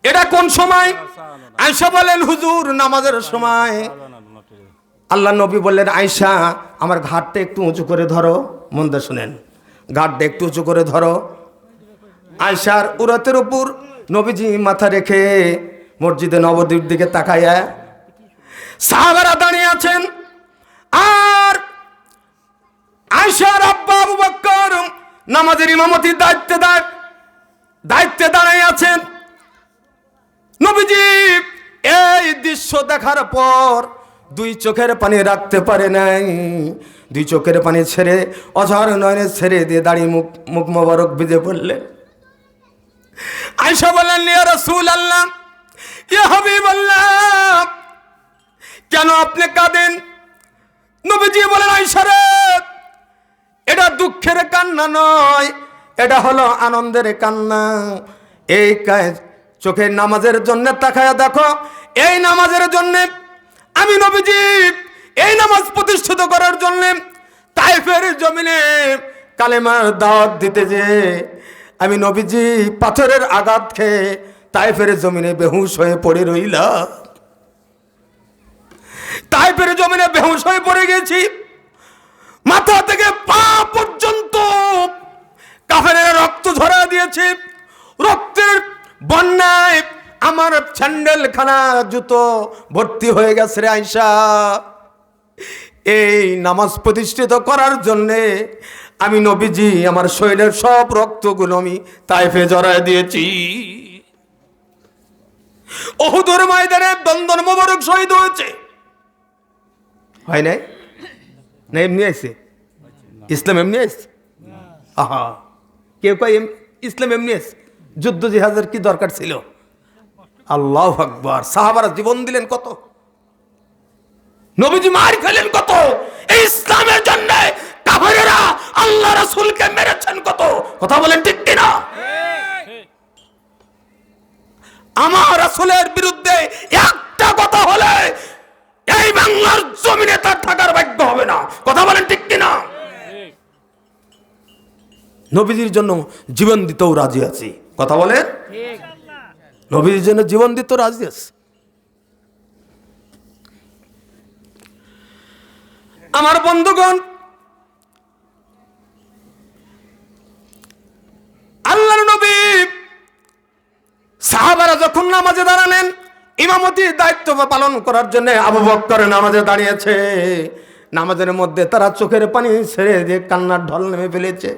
এটা কোন সময়? আয়েশা বলেন, হুজুর নামাজের সময়। আল্লাহ নবী বললেন, আয়েশা আমার ঘাটটা একটু উঁচু করে ধরো। মন দিয়ে শুনেন, ঘাটটা একটু উঁচু করে ধরো। আয়েশার উরতের উপর নবীজি মাথা রেখে মসজিদে নববীর দিকে তাকায়া সাহাবারা দাঁড়িয়ে আছেন, আর আয়েশার আব্বা আবু বকর নামাজের ইমামতির দায়িত্বে দাঁড়িয়ে আছেন। নবীজি এই দৃশ্য দেখার পর দুই চোখের পানি রাখতে পারে নাই, দুই চোখের পানি ছেড়ে অঝর নয়নে ছেড়ে দিয়ে দাঁড়িয়ে মুখ মোবারক ভিজে পড়লেন। আয়েশা বললেন, ইয়া রাসূলুল্লাহ, ইয়া হাবিবাল্লাহ, কেন আপনি কাঁদেন? নবীজি বলেন, আয়েশা রে, এটা দুঃখের কান্না নয়, এটা হলো আনন্দের কান্না। এই চোখের নামাজের জন্য তাকায়া দেখো, এই নামাজের জন্য আমি নবীজি এই নামাজ প্রতিষ্ঠিত করার জন্য তায়েফের জমিনে কালেমার দাওয়াত দিতে যে আমি নবীজি পাথরের আঘাত খেয়ে তায়েফের জমিনে বেহুশ হয়ে পড়ে রইলাম। তায়েফের জমিনে বেহুশ হয়ে পড়ে গেছি, মাথা থেকে পা পর্যন্ত কাফেরের রক্ত ঝরা দিয়েছে, রক্তের বন্যায় আমার স্যান্ডেল খানা জুতো ভর্তি হয়ে গেছে রে আয়েশা। এই নামাজ প্রতিষ্ঠিত করার জন্যে আমি নবীজি আমার শরীরের সব রক্তগুলো আমি তায়েফে জড়ায় দিয়েছি। উহুদের ময়দানে দন্দন মোবারক শহীদ হয়েছে, হয় নাই? না এমনি আইছে? ইসলাম এমনি আইছে? আহা, কেউ কয় ইসলাম এমনি আইছে, যুদ্ধ জিহাদের কি দরকার ছিল? আল্লাহু আকবার, সাহাবারা জীবন দিলেন কত, নবীজি মার খেলেন কত, এই ইসলামের জন্য কাফেরেরা আল্লাহ রাসূলকে মেরেছেন কত। কথা বলেন ঠিক কিনা? আমার রাসূলের বিরুদ্ধে একটা কথা হলে এই বাংলার জমিনে তার থাকার ভাগ্য হবে না। কথা বলেন ঠিক কিনা? নবীজির জন্য জীবন দিতেও রাজি আছি। কথা বলেন, নবীজির জন্য জীবন দিতেও রাজি আছি। আমার বন্ধুগণ, আল্লাহর নবী সাহাবারা যখন নামাজে দাঁড়ালেন, ইমামতির দায়িত্ব পালন করার জন্য আবু বকর নামাজে দাঁড়িয়েছে। নামাজের মধ্যে তারা চোখের পানি ছেড়ে দিয়ে কান্নার ঢল নেমে ফেলেছে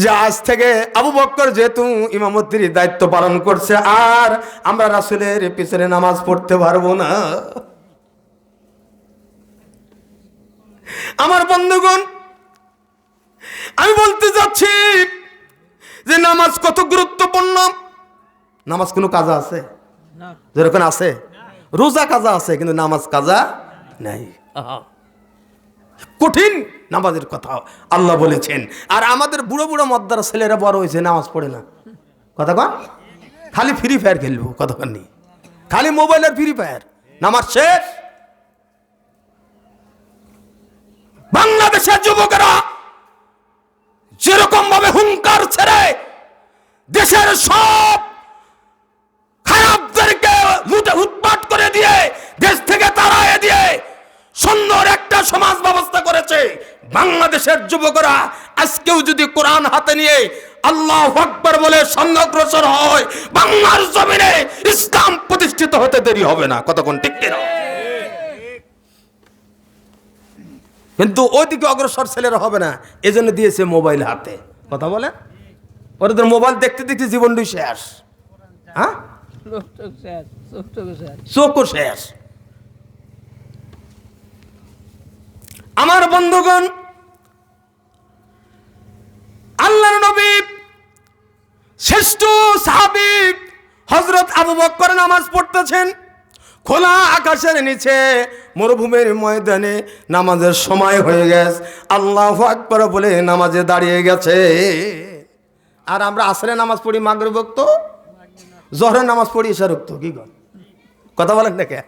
যে আজ থেকে আবু বকর যেহেতু ইমামতির দায়িত্ব পালন করছে, আর আমরা রাসূলের পিছনে নামাজ পড়তে পারবো না। আমার বন্ধুগণ, আমি বলতে যাচ্ছি যে নামাজ কত গুরুত্বপূর্ণ। নামাজ কোনো কাজা আছে? যেরকম আছে রোজা কাজা আছে, কিন্তু নামাজ কাজা নাই। কঠিন নামাজের কথা আল্লাহ বলেছেন। আর আমাদের বুড়ো বুড়ো মদ্দারা ছেলেরা বড় হয়েছে, নামাজ পড়ে না। কথা কন, খালি ফ্রি ফায়ার খেলবো, কথা কন নি, খালি মোবাইলের ফ্রি ফায়ার, নামাজ শেষ। বাংলাদেশের যুবকেরা যেরকম ভাবে হুঙ্কার ছেড়ে দেশের সব খারাপদেরকে লুটপাট করে দিয়ে দেশ থেকে তাড়াইয়ে দিয়ে সুন্দর একটা সমাজ ব্যবস্থা করেছে, বাংলাদেশের যুবকরা আজকেও যদি কোরআন হাতে নিয়ে আল্লাহু আকবার বলে সামনে অগ্রসর হয়, বাংলার জমিনে ইসলাম প্রতিষ্ঠিত হতে দেরি হবে না। কতক্ষণ ঠিক কিনা? কিন্তু ওইদিকে অগ্রসর ছেলেরা হবে না, এজন্য দিয়েছে মোবাইল হাতে। কথা বলে ওদের মোবাইল দেখতে দেখতে জীবনটাই শেষ। হ্যাঁ, চোখও শেষ। আমার বন্ধুগণ, আল্লাহর নবী শেষ শ্রেষ্ঠ সাহাবী হযরত আবু বকর নামাজ পড়তেছেন খোলা আকাশের নিচে মরুভূমির ময়দানে, নামাজের সময় হয়ে গেছে, আল্লাহু আকবার বলে নামাজে দাঁড়িয়ে গেছে। আর আমরা আসরে নামাজ পড়ি মাগরিব ওয়াক্ত, জোহরের নামাজ পড়ি ইশার ওয়াক্ত। কি কথা বলেন না কে?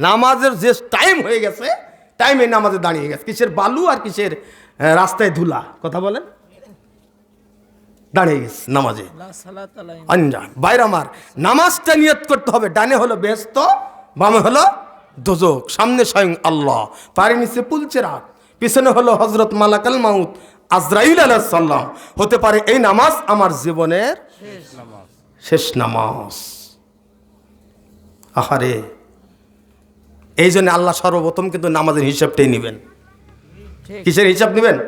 নামাজের যে টাইম হয়ে গেছে, টাইমে নামাজে দাঁড়িয়ে গেছে। কিসের বালু আর কিসের রাস্তায় ধুলা, কথা বলেন, দাঁড়িয়ে গেছে নামাজে। বাইরে আমার নামাজটা নিয়ত করতে হবে, ডানে হলো বেহেশত, বামে হলো দোজখ, সামনে স্বয়ং আল্লাহ, পায়ের নিচে পুলচেরাত, পিছনে হলো হযরত মালাকাল মাউত আজরাইল আলাইহিস সালাম। হতে পারে এই নামাজ আমার জীবনের শেষ নামাজ। আহারে, এই জন্য আল্লাহ সর্বপ্রথম কিন্তু নামাজের হিসাবটাই নেবেন। কিসের হিসাব নেবেন?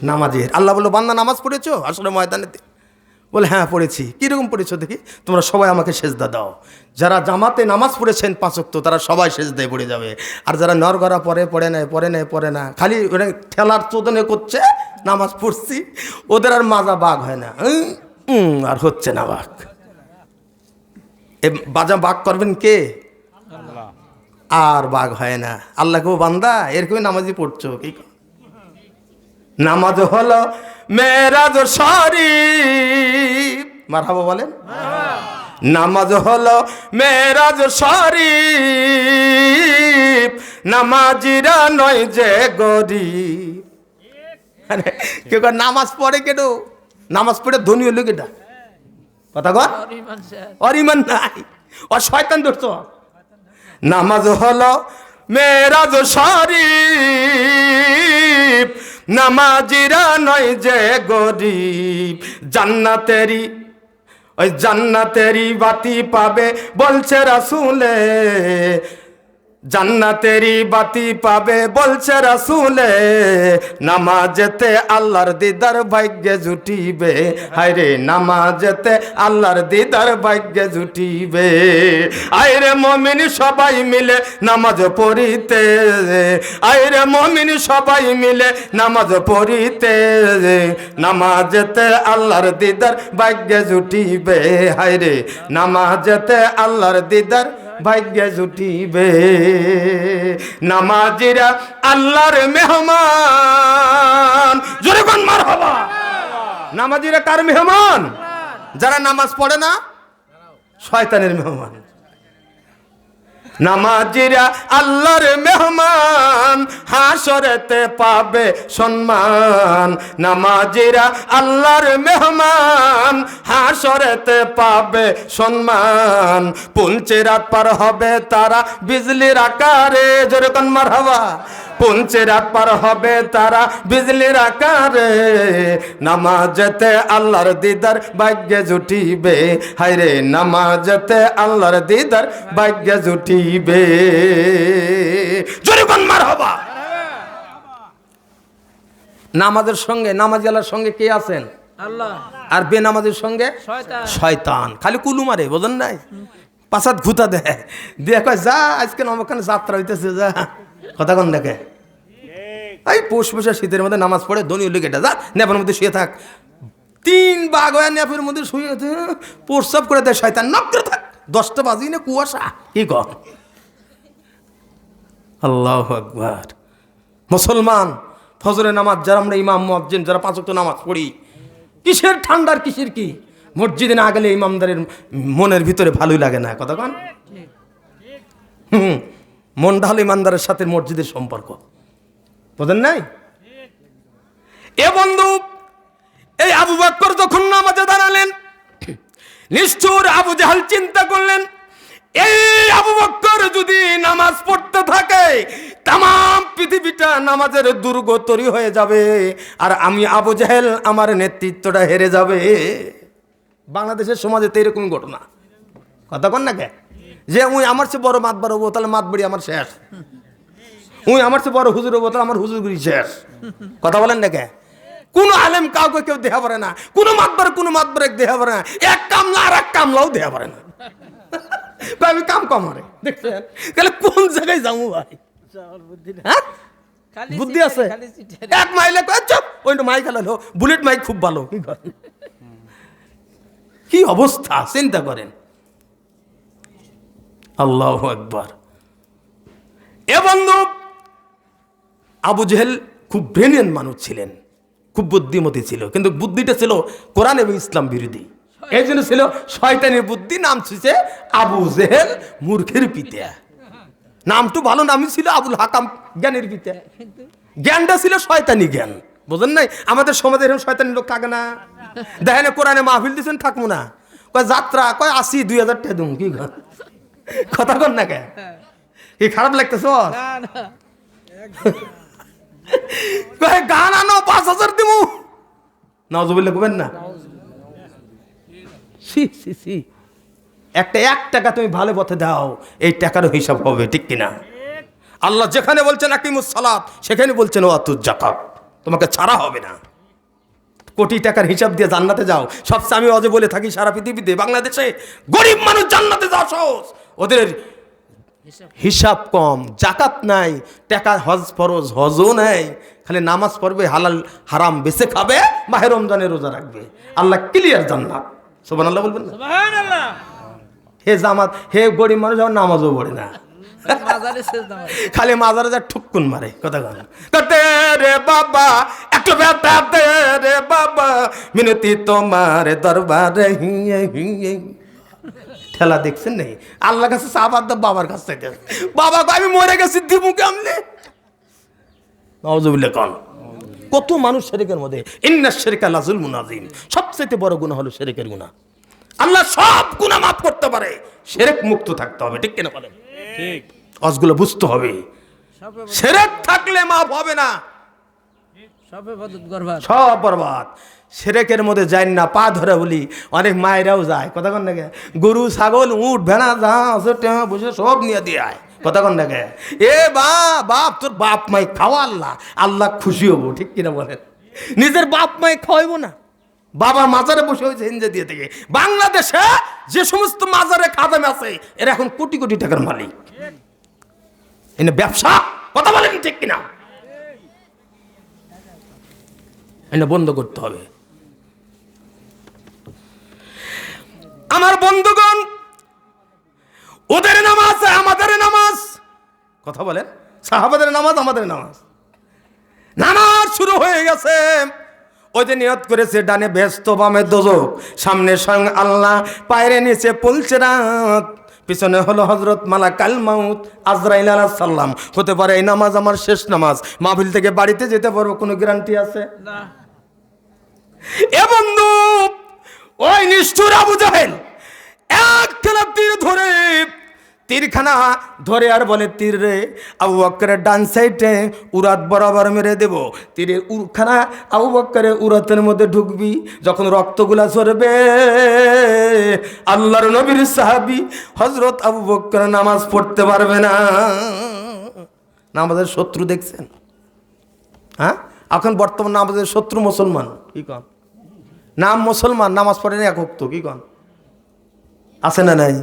নামাজের। আল্লাহ বললো, বান্দা নামাজ পড়েছো আসলে ময়দানেতে? বলে হ্যাঁ পড়েছি। কীরকম পড়েছো দেখি? তোমরা সবাই আমাকে সেজদা দাও। যারা জামাতে নামাজ পড়েছেন 5 ওয়াক্ত তারা সবাই সেজদায় পড়ে যাবে। আর যারা নরগড়া পড়ে না, খালি ওরা ঠেলার চোদনে করছে, নামাজ পড়ছি, ওদের আর মাজা বাঘ হয় না, আর হচ্ছে না বাঘ। এ বাজা বাঘ করবেন কে? আর বাঘ হয় না। আল্লাহকেও বান্দা এরকমই নামাজই পড়ছো। কি নামাজ হলো মেরাজ শরীফ, মারহাবা বলেন। নামাজ হলো মেরাজ শরীফ, নামাজিরা নয় যে গরিব। কেউ নামাজ পড়ে কেন? নামাজ পড়ে ধনী হলো কেটা? কথা কর, অরিমান নাই, ও শয়তান ধরছ। নামাজ হলো মেরাজ শরীফ, নামাজিরা নয় যে গরিব। জান্নাতেরি বাতি পাবে বলছে রাসূলে, জান্নাতেরি বাতি পাবে বলছে রাসূলে, নামাজেতে আল্লাহর দিদার ভাগ্যে জুটিবে। হায়রে নামাজেতে আল্লাহর দিদার ভাগ্যে জুটিবে। আয়রে মুমিন সবাই মিলে নামাজ পড়িতে, আয়রে মুমিন সবাই মিলে নামাজ পড়িতে, নামাজেতে আল্লাহর দিদার ভাগ্যে জুটিবে। হায়রে নামাজেতে আল্লাহর দিদার ভাগ্যে জুটিবে। নামাজিরা আল্লাহর মেহমান, জোরে কোন মারহাবা। নামাজিরা কার মেহমান? যারা নামাজ পড়ে না, শয়তানের মেহমান। নামাজিরা আল্লাহর মেহমান, হাসরেতে পাবে সম্মান। নামাজিরা আল্লাহর মেহমান, হাসরেতে পাবে সম্মান। পুলচেরাত পার হবে তারা বিজলির আকারে, জোরে কোন মারহাবা। পুলচেরাত পার হবে তারা বিজলির আকারে, নামাজেতে আল্লাহর দিদার ভাগ্যে জুটিবে। হায়রে নামাজেতে আল্লাহর দিদার ভাগ্যে জুটিবে। জোরে কোন মারহাবা। নামাজের সঙ্গে, নামাজি আল্লাহর সঙ্গে কে আছেন? আল্লাহ। আর বেনামাজের সঙ্গে শয়তান। শয়তান। খালি কুলু মারে, বোঝেন নাই? পাশাত ঘুতা দেয়, দিয়ে কয় যা আজকে নমখানে যাত্রা হইতেছে, যা। কথা কোন দেখে? এই পৌষ মাসে শীতের মধ্যে নামাজ পড়ে ধনী হলে কেটে যা, নেপার মধ্যে শুয়ে থাক। 3 বাঘ হয়ে নেপের মধ্যে শুয়ে প্রস্রাব করে দেয় শয়তান, নক করে থাক। 10টা বাজি না কুয়াশা। কি কর? আল্লাহু আকবার। মুসলমান ফজরের নামাজ যারা আমরা ইমাম মুয়াজ্জিন যারা 5 ওয়াক্ত নামাজ পড়ি, কিসের ঠান্ডার কিসের কি? মসজিদে না গেলে ইমামদারের মনের ভিতরে ভালোই লাগে না। কথা কন? মনটা হলো ইমানদারের সাথে মসজিদের সম্পর্ক, বোঝেন নাই? এ বন্ধু, এই আবু বকর যখন নামাজে দাঁড়ালেন, নিষ্ঠুর আবু জাহাল চিন্তা করলেন, এই আবু বকর যদি নামাজ পড়তে থাকে তাম পৃথিবীটা নামাজের দুর্গ তৈরি হয়ে যাবে, আর আমি আবু জাহেল আমার নেতৃত্বটা হেরে যাবে। বাংলাদেশের সমাজে তো এরকম ঘটনা। কথা কন না কে? যে উই আমার চেয়ে বড় মাতবার হবো, তাহলে মাতবাড়ি আমার শেষ। উই আমার চেয়ে বড় হুজুর হবো, তাহলে আমার হুজুরগুলি শেষ। কথা বলেন না কে? কোন আলেম কাউকে কেউ দেহা পারে না, কোন মাতবার দেহা পারে না, এক কামলা আর এক কামলাও দেহা পারে না। আমি কাম কম হারে দেখছেন, তাহলে কোন জায়গায় যাবো ভাই? বুদ্ধি আছে? এক মাইলে চপ ওই মাইক আলো, বুলেট মাইক খুব ভালো। কি অবস্থা চিন্তা করেন। আল্লাহু আকবার। এ বন্ধু, আবু জেহেল খুব ব্রিলিয়ান্ট মানুষ ছিলেন, খুব বুদ্ধিমতী ছিল, কিন্তু বুদ্ধিটা ছিল কোরআন এবং ইসলাম বিরোধী। এই জন্য ছিল শয়তানের বুদ্ধি, নাম ছিল আবু জেহেল মূর্খের পিতা। নামটা ভালো, নামই ছিল আবুল হাকাম জ্ঞানের পিতা। জ্ঞানটা ছিল শয়তানি জ্ঞান, বুঝেন নাই? আমাদের সমাজে এরকম শয়তানি লোক থাকে না, দেখেন কোরআনে মাহফিল দিচ্ছেন থাকবো না, কয় যাত্রা কয় 80-2000 টাকা দুম, কি কথা কর না কে, কি খারাপ লাগতেছ? গান আনো 5000 দিমু, নাউজুবিল্লাহ কবেন না। একটা 1 টাকা তুমি ভালো পথে দাও, এই টাকারও হিসাব হবে, ঠিক কিনা? আল্লাহ যেখানে বলছেন আকিমুস সালাত, সেখানে বলছেন ওয়াতুজ যাকাত, তোমাকে ছাড়া হবে না। কোটি টাকার হিসাব দিয়ে জান্নাতে যাও, সবচেয়ে আমি অজে বলে থাকি সারা পৃথিবীতে, বাংলাদেশে গরিব মানুষ জান্নাতে যাওয়া সহজ, ওদের হিসাব কম, জাকাত নাই, টাকা হজ ফরজ হজও নাই, খালি নামাজ পড়বে, হালাল হারাম বেছে খাবে, মাহে রমজানের রোজা রাখবে, আল্লাহ ক্লিয়ার জান্নাত। সুবহানাল্লাহ বলবেন না? সুবহানাল্লাহ। হে জামাত, হে গরিব মানুষ আমার নামাজও পড়ে না, মাজারে সেজদা মারে, খালি মাজারে যা ঠুকুন মারে, কথা কন করতে রে বাবা, একটু বেটা দে রে বাবা, মিনতি তোমার দরবারে, ঠেলা দেখছেন নেই? আল্লাহ কাছে সাহাবাদ বাবার কাছে চাইতে, বাবা আমি মরে গেছি দিমু কেমনে? নাউজুবিল্লাহ কোন কত মানুষ শিরকের মধ্যে, ইন্নাশ শিরকা লাযুলমুন আযীম, সবচেয়ে বড় গুনাহ হলো শিরকের গুনাহ। আল্লাহ সব গুনাহ মাফ করতে পারে, শিরক মুক্ত থাকতে হবে, ঠিক কিনা বলেন? ঠিক। অজগুলো বুঝতে হবে, শিরক থাকলে মাফ হবে না, সব ইবাদত করবার, সব বরবাদ। শিরকের মধ্যে যাই না, পা ধরে বলি, অনেক মায়েরাও যায়, কথা কন না গে, গরু ছাগল উট ভেড়া যা বসে সব নিয়ে দিয়ে আয়, কথা কন না গে। এ বাপ তোর বাপ মাই খাওয়া, আল্লাহ আল্লাহ খুশি হবো, ঠিক কিনা বলেন? নিজের বাপ মাই খাওয়াইবো না, বাবার মাজারে বসে হয়েছে হিঞ্জে দিয়ে থেকে। বাংলাদেশে যে সমস্ত মাজারে খাদেম আছে, এরা এখন কোটি কোটি টাকার মালিক, এনে ব্যবসা, কথা বলেন ঠিক কিনা? এটা বন্ধ করতে হবে। আমার বন্ধুগণ, ওদের নামাজ আমাদের নামাজ, কথা বলেন, সাহাবাদের নামাজ আমাদের নামাজ। নামাজ শুরু হয়ে গেছে, ওই যে নিয়ত করেছে ডানে ব্যস্ত বামে দোজক, সামনে স্বয়ং আল্লাহ, পায়ের নিচে পুলসিরাত, পিছনে হলো হযরত মালাকাল মাউত আজরাইল আলাইহিস সালাম। হতে পারে এই নামাজ আমার শেষ নামাজ, মাহফিল থেকে বাড়িতে যেতে পারবো, কোনো গ্যারান্টি আছে? না। এ বন্ধু, ওই নিষ্ঠুর আবু জাহেল একখানা তীর ধরে, তীরখানা ধরে আর বলে, তীর রে আবু বকরের ডান সাইডে উরাত বরাবর মেরে দেব, তীরের উরখানা আবু বকরের উরাতের মধ্যে ঢুকবি, যখন রক্তগুলা ঝরবে, আল্লাহর নবীর সাহাবী হযরত আবু বকর নামাজ পড়তে পারবে না। নামাজের শত্রু দেখছেন? হ্যাঁ, এখন বর্তমান নামাজের শত্রু মুসলমান, কি কন? নাম মুসলমান, নামাজ পড়ে না, একক তো, কি কন? আছে না নাই?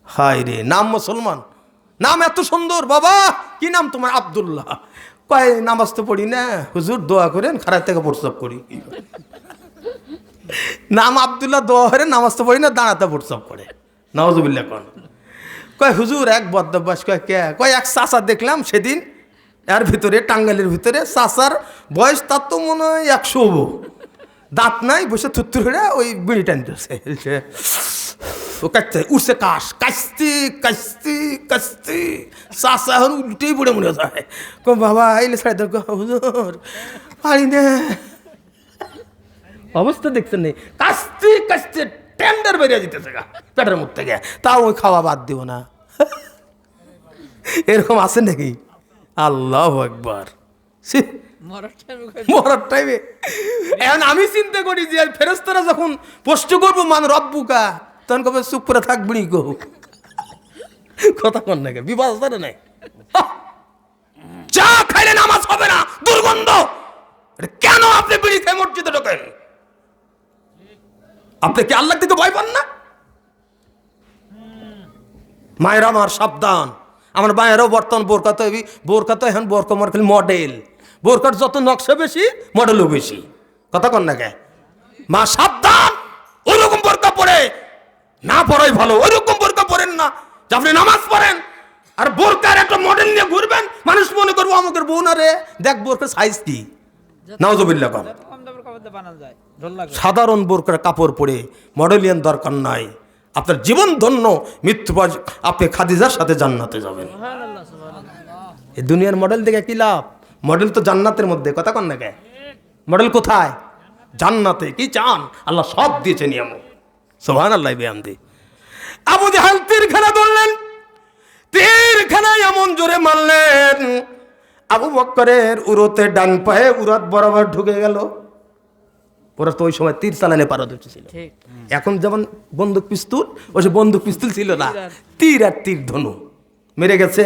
হায় রে, নাম মুসলমান, নাম এত সুন্দর, বাবা কি নাম তোমার? আব্দুল্লাহ। কয় নামাজ তো পড়ি না হুজুর, দোয়া করেন, খারাপ থেকে প্রস্রাব করি। নাম আব্দুল্লাহ, দোয়া করে, নামাজ তো পড়ি না, দাঁড়াতে প্রস্রাব করে, নাউজুবিল্লাহ কোন। কয় হুজুর এক বদভ্যাস, কয় কে? কয় এক চাচা দেখলাম সেদিন, এর ভিতরে টাঙ্গাইলের ভিতরে, চাচার বয়স তার তো মনে হয় 100 হবো, দাঁত নাই, বসে থুত্তুর হয়ে ওই বিড়ি টানতেছে, ও কাটতে উঠছে, কাশতে কাশতে কাশতে চাষা এখন উল্টেই পড়ে মনে যায়। কম বাবা এলে ছাড়ে তো, হুজুর পারি না, অবস্থা দেখছেন নেই, কাশতে কাশতে টেন্ডার বেরিয়ে যেতেছে গা পেটের মুখ থেকে, তাও ওই খাওয়া বাদ দিব না। এরকম আছে নাকি? আল্লাহু আকবার। মরার টাইমে এখন আমি চিন্তা করি যে ফেরেশতারা যখন প্রশ্ন করবো মান রব্বুকা, তখন কবে চুপ করে থাকবি গো, কথা কন নাকি? বিবাদ নাই, চা খাইলে নামাজ হবে না, দুর্গন্ধ। কেন আপনি বিড়ি খেয়ে মসজিদে ঢোকেন? আপনি কি আল্লাহ থেকে ভয় পান না? মায়ের আমার সাবধান, আমার মায়েরাও বর্তমান বোরকা তো এখন বোরকা মার খালি মডেল, বোরকার যত নকশা বেশি মডেলও বেশি, কথা কন না কে? মা সাবধান, ওরকম বোরকা পরে না পড়াই ভালো, ওইরকম বোরকা পরেন না যে আপনি নামাজ পড়েন আর বোরকার একটা মডেল নিয়ে ঘুরবেন, মানুষ মনে করবো আমাদের বোন আরে দেখ বোরকার সাইজ কি। নাউজুবিল্লাহ কর। যত কম দামের কাপড় দিয়ে বানানো যায় ঢোল লাগবে। সাধারণ বোরকার কাপড় পরে মডেলিয়ান দরকার নাই। আপনার জীবন ধন্য, মৃত্যু পর আপনি খাদিজার সাথে জান্নাতে যাবেন। সুবহানাল্লাহ, সুবহানাল্লাহ। এই দুনিয়ার মডেল দেখে কি লাভ? মডেল তো জান্নাতের মধ্যে, কথা কন না কে? মডেল কোথায়? জান্নাতে। কি চান? আল্লাহ সব দিয়েছে নিয়ম। সুবহানাল্লাহ বিহামদি। আবু জাহাল তীরখানা ধরলেন, তীরখানায় এমন জোরে মারলেন আবু বকরের উরতে ডান পায়ে উরাত বরাবর ঢুকে গেল। ওরা তো ওই সময় তীর চালানে পারদর্শী ছিল। ঠিক। এখন যেমন বন্দুক পিস্তুল, ওই সে বন্দুক পিস্তুল ছিল না, তীর আর তীর ধনু মেরে গেছে।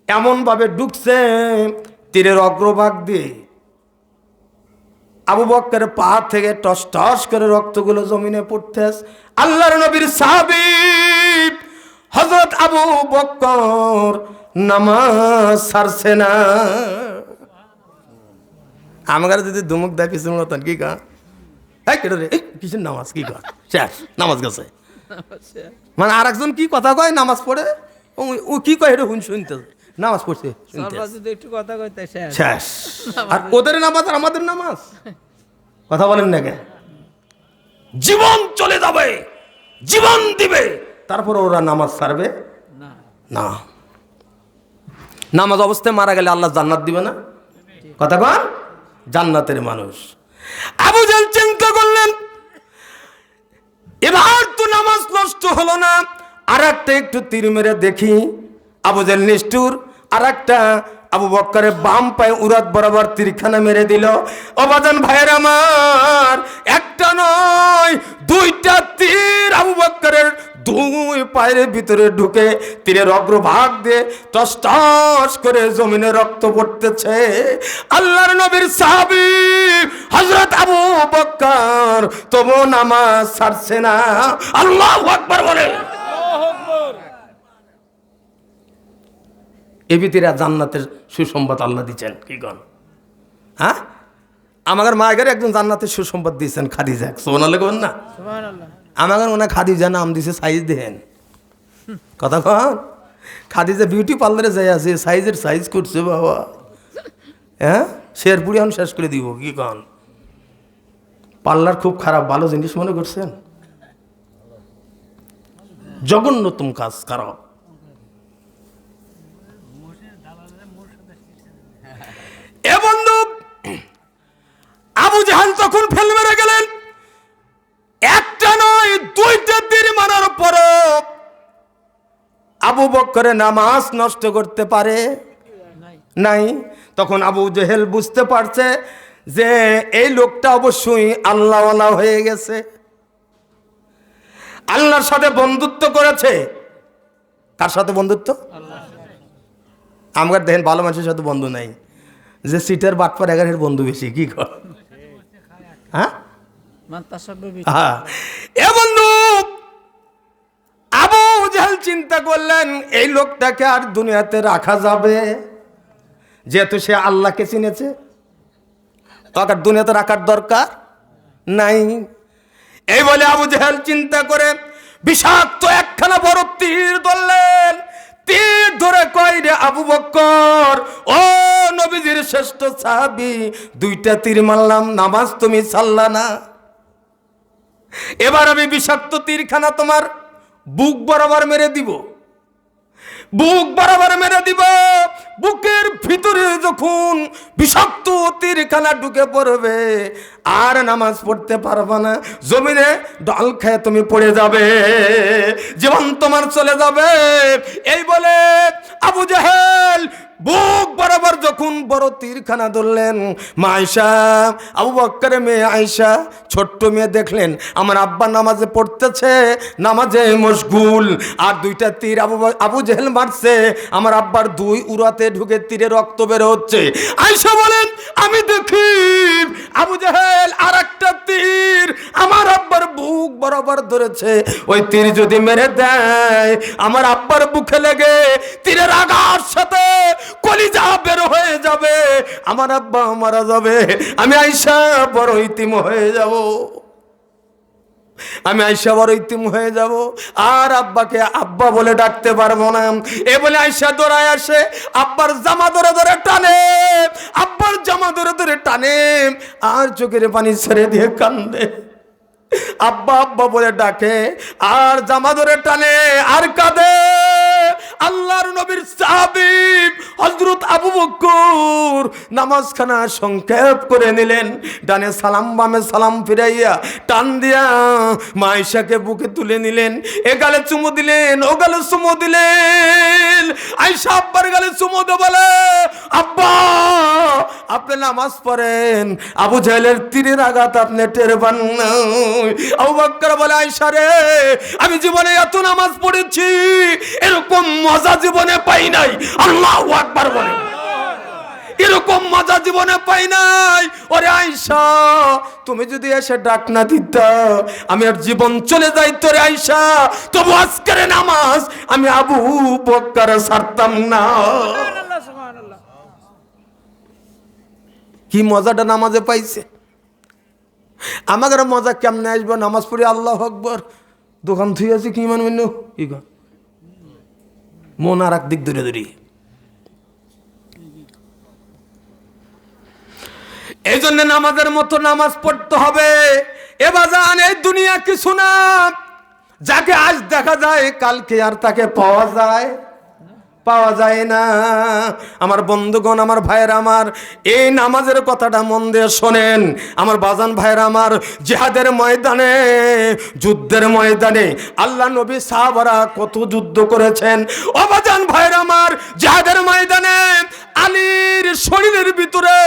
এমন ভাবে ঢুকছে তীরের অগ্রভাগ দিয়ে আবু বকরের পা থেকে টস টস করে রক্তগুলো জমিনে পড়তেছে। আল্লাহর নবীর সাহাবী হযরত আবু বকর নামাজ ছাড়ছে না। আমার যদি ধুমুক দেয় পিছন মতন কি কা রে কিসের নামাজ কি কর শেষ নামাজ গেছে। মানে আর একজন কি কথা কয় নামাজ পড়ে, ও কি কয় এটা শুনতে নামাজ পড়ছে সর্বা যদি একটু কথা কইতে শেষ। শেষ। আর ওদের নামাজ আর আমাদের নামাজ, কথা বলেন না কেন? জীবন চলে যাবে, জীবন দিবে, তারপর ওরা নামাজ ছাড়বে না। না। নামাজ অবস্থায় মারা গেলে আল্লাহ জান্নাত দিবে না? কথা কন, জান্নাতের মানুষ। আবু জাহেল চিন্তা করলেন এবার তো নামাজ নষ্ট হলো না, আর একটা একটু তীর মেরে দেখি। আবু জাহেল নিষ্ঠুর, আর একটা আবু বকরের বাম পায়ে উরাত বরাবর তীরখানা মেরে দিল। অবাজান ভাইয়ের আমার, একটা নয় দুইটা তীর আবু বকরের দুই পায়ের ভিতরে ঢুকে তীরের অগ্রভাগ দিয়ে টস টস করে জমিনে রক্ত পড়তেছে। আল্লাহর নবীর সাহাবী হযরত আবু বকর তবু নামাজ ছাড়ছে না। আল্লাহু আকবার বলে। এই ভিতরে জান্নাতের সুসংবাদ আল্লাহ দিচ্ছেন। কি কন? হ্যাঁ, আমার মায়ের একজন জান্নাতের সুসংবাদ দিয়েছেন, খাদিজা। সুবহানাল্লাহ কন না? সুবহানাল্লাহ। আমাকে মনে খাদিজা নাম দিছে, সাইজ দেন। কথা কন, খাদিজা বিউটি পার্লারে যাই আছে, সাইজের সাইজ করছে বাবা। হ্যাঁ, শেরপুরি এখন শেষ করে দিব। কি কন? পার্লার খুব খারাপ, ভালো জিনিস মনে করছেন? জঘন্যতম কাজ খারাপ। এ বন্ধু, আবু জাহাল তখন ফেল মেরে গেলেন। একটা নয় দুইটা তীর মারার পরও আবু বকরের নামাজ নষ্ট করতে পারে নাই। তখন আবু জাহেল বুঝতে পারছে যে এই লোকটা অবশ্যই আল্লাহওয়ালা হয়ে গেছে, আল্লাহর সাথে বন্ধুত্ব করেছে। কার সাথে বন্ধুত্ব? আমার দেখেন ভালো মানুষের সাথে বন্ধু নাই, যে সিটের বাটপার এগারের বন্ধু বেশি। কি কর? হ্যাঁ, হ্যাঁ। এ বন্ধু, আবু জাহেল চিন্তা করলেন এই লোকটাকে আর দুনিয়াতে রাখা যাবে, যেহেতু সে আল্লাহকে চিনেছে, তাকে দুনিয়াতে রাখার দরকার নাই। এই বলে আবু জাহেল চিন্তা করে বিষাক্ত একখানা বড় তীর ধরলেন। তীর ধরে কয় রে আবু বকর, ও নবীজির শ্রেষ্ঠ সাহাবী, দুইটা তীর মারলাম, নামাজ তুমি ছাড়লা না। এবার আমি বিষাক্ত তীরখানা তোমার বুক বরাবর মেরে দিব, বুক বরাবর মেরে দিব। বুকের ভিতরে যখন বিষাক্ত তীরখানা ঢুকে পড়বে আর নামাজ পড়তে পারবে না, জমিনে ডল খেয়ে তুমি পড়ে যাবে, জীবন তোমার চলে যাবে। এই বলে আবু জাহেল বুক বরাবর যখন বড় তীরখানা ধরলেন, মা আয়েশা, আবু বকরের মেয়ে আয়েশা, ছোট্ট মেয়ে দেখলেন আমার আব্বা নামাজে পড়তেছে, নামাজে মশগুল, আর দুইটা তীর আবু জাহেল মারছে, আমার আব্বার দুই উরাতে ঢুকে তীরে রক্ত বের হচ্ছে। আয়েশা বলেন আমি দেখি আবু জাহেল আর একটা তীর আমার আব্বার বুক বরাবর ধরেছে, ওই তীর যদি মেরে দেয় আমার আব্বার বুকে লেগে তীরের আঘাত সাথে কলিজা বের হয়ে যাবে, আমার আব্বা মারা যাবে, আমি আয়েশা বড় ইতিম হয়ে যাব। আমি আয়সা বড় ইতিম হয়ে যাব, আর আব্বাকে আব্বা বলে ডাকতে পারবো না। এ বলে আয়সা দৌড়ায় আসে, আব্বার জামা ধরে ধরে টানে, আব্বার জামা ধরে ধরে টানে, আর চোখের পানি ছেড়ে দিয়ে কান্দে। আব্বা আব্বা বলে ডাকে, আর জামা ধরে টানে, আর কাঁদে। আল্লাহর নবীর সাহাবী হযরত আবু বকর নামাজখানা সংক্ষেপ করে নিলেন, ডানে সালাম বামে সালাম ফিরাইয়া টান দিয়া মা আয়েশাকে বুকে তুলে নিলেন। এ গালে চুমু দিলেন, ও গালে চুমু দিলেন। আয়েশা আব্বার গালে চুমু দিয়ে বলে, আব্বা আপনি নামাজ পড়েন, আবু জাহেলের তীরের আঘাত আপনি টের পান না। আবু বকর বলে, আয়েশা রে, আমি জীবনে এত নামাজ পড়েছি, এরকম মজা জীবনে পাই নাই। আল্লাহু আকবার বলে, এরকম মজা জীবনে পাই নাই। ওরে আয়েশা, তুমি যদি এসে ডাক না দিতা, আমি আর জীবন চলে যাইতো রে আয়েশা। তবু আজকের নামাজ আমি আবু বকর ছাড়তাম না। সুবহানাল্লাহ, সুবহানাল্লাহ। কি মজাটা নামাজে পাইছে। আমাদের মজা কেমনে আসবো? নামাজ পড়ি আল্লাহু আকবার, দোকান থুই আছে কি মানবেন কি কন, মন আর এক দিক দূরে দূরে। এই জন্য নামাজের মতো নামাজ পড়তে হবে। এ বাজান, এই দুনিয়া কিছু না, যাকে আজ দেখা যায় কালকে আর তাকে পাওয়া যায় না। আমার বন্ধুগণ, আমার ভাইয়েরা আমার, এই নামাজের কথাটা মন দিয়ে শোনেন। আমার বাজান ভাইয়েরা আমার, জিহাদের ময়দানে, যুদ্ধের ময়দানে আল্লাহ নবী সাহাবারা কত যুদ্ধ করেছেন। ও বাজান ভাইয়েরা আমার, জিহাদের ময়দানে আলীর শরীরের ভিতরে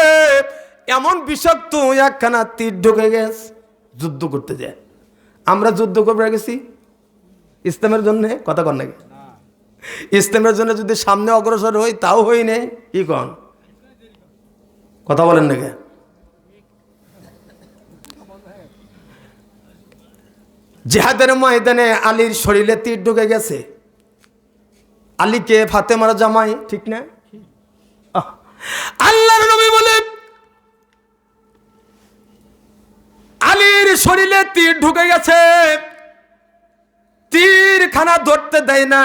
এমন বিষাক্ত একখানা তীর ঢুকে গেছে। যুদ্ধ করতে যায়, আমরা যুদ্ধ করতে গেছি ইসলামের জন্য, কথা কন নাকি? ইসলামের জন্য যদি সামনে অগ্রসর হই, তাও হই নেই, কি কন, কথা বলেন নাকি? জিহাদের ময়দানে আলীর শরীরে তীর ঢুকে গেছে। আলীকে ফাতেমার জামাই, ঠিক না? আল্লাহর নবী বলে, আলীর শরীরে তীর ঢুকে গেছে, তীর খানা ধরতে দেয় না।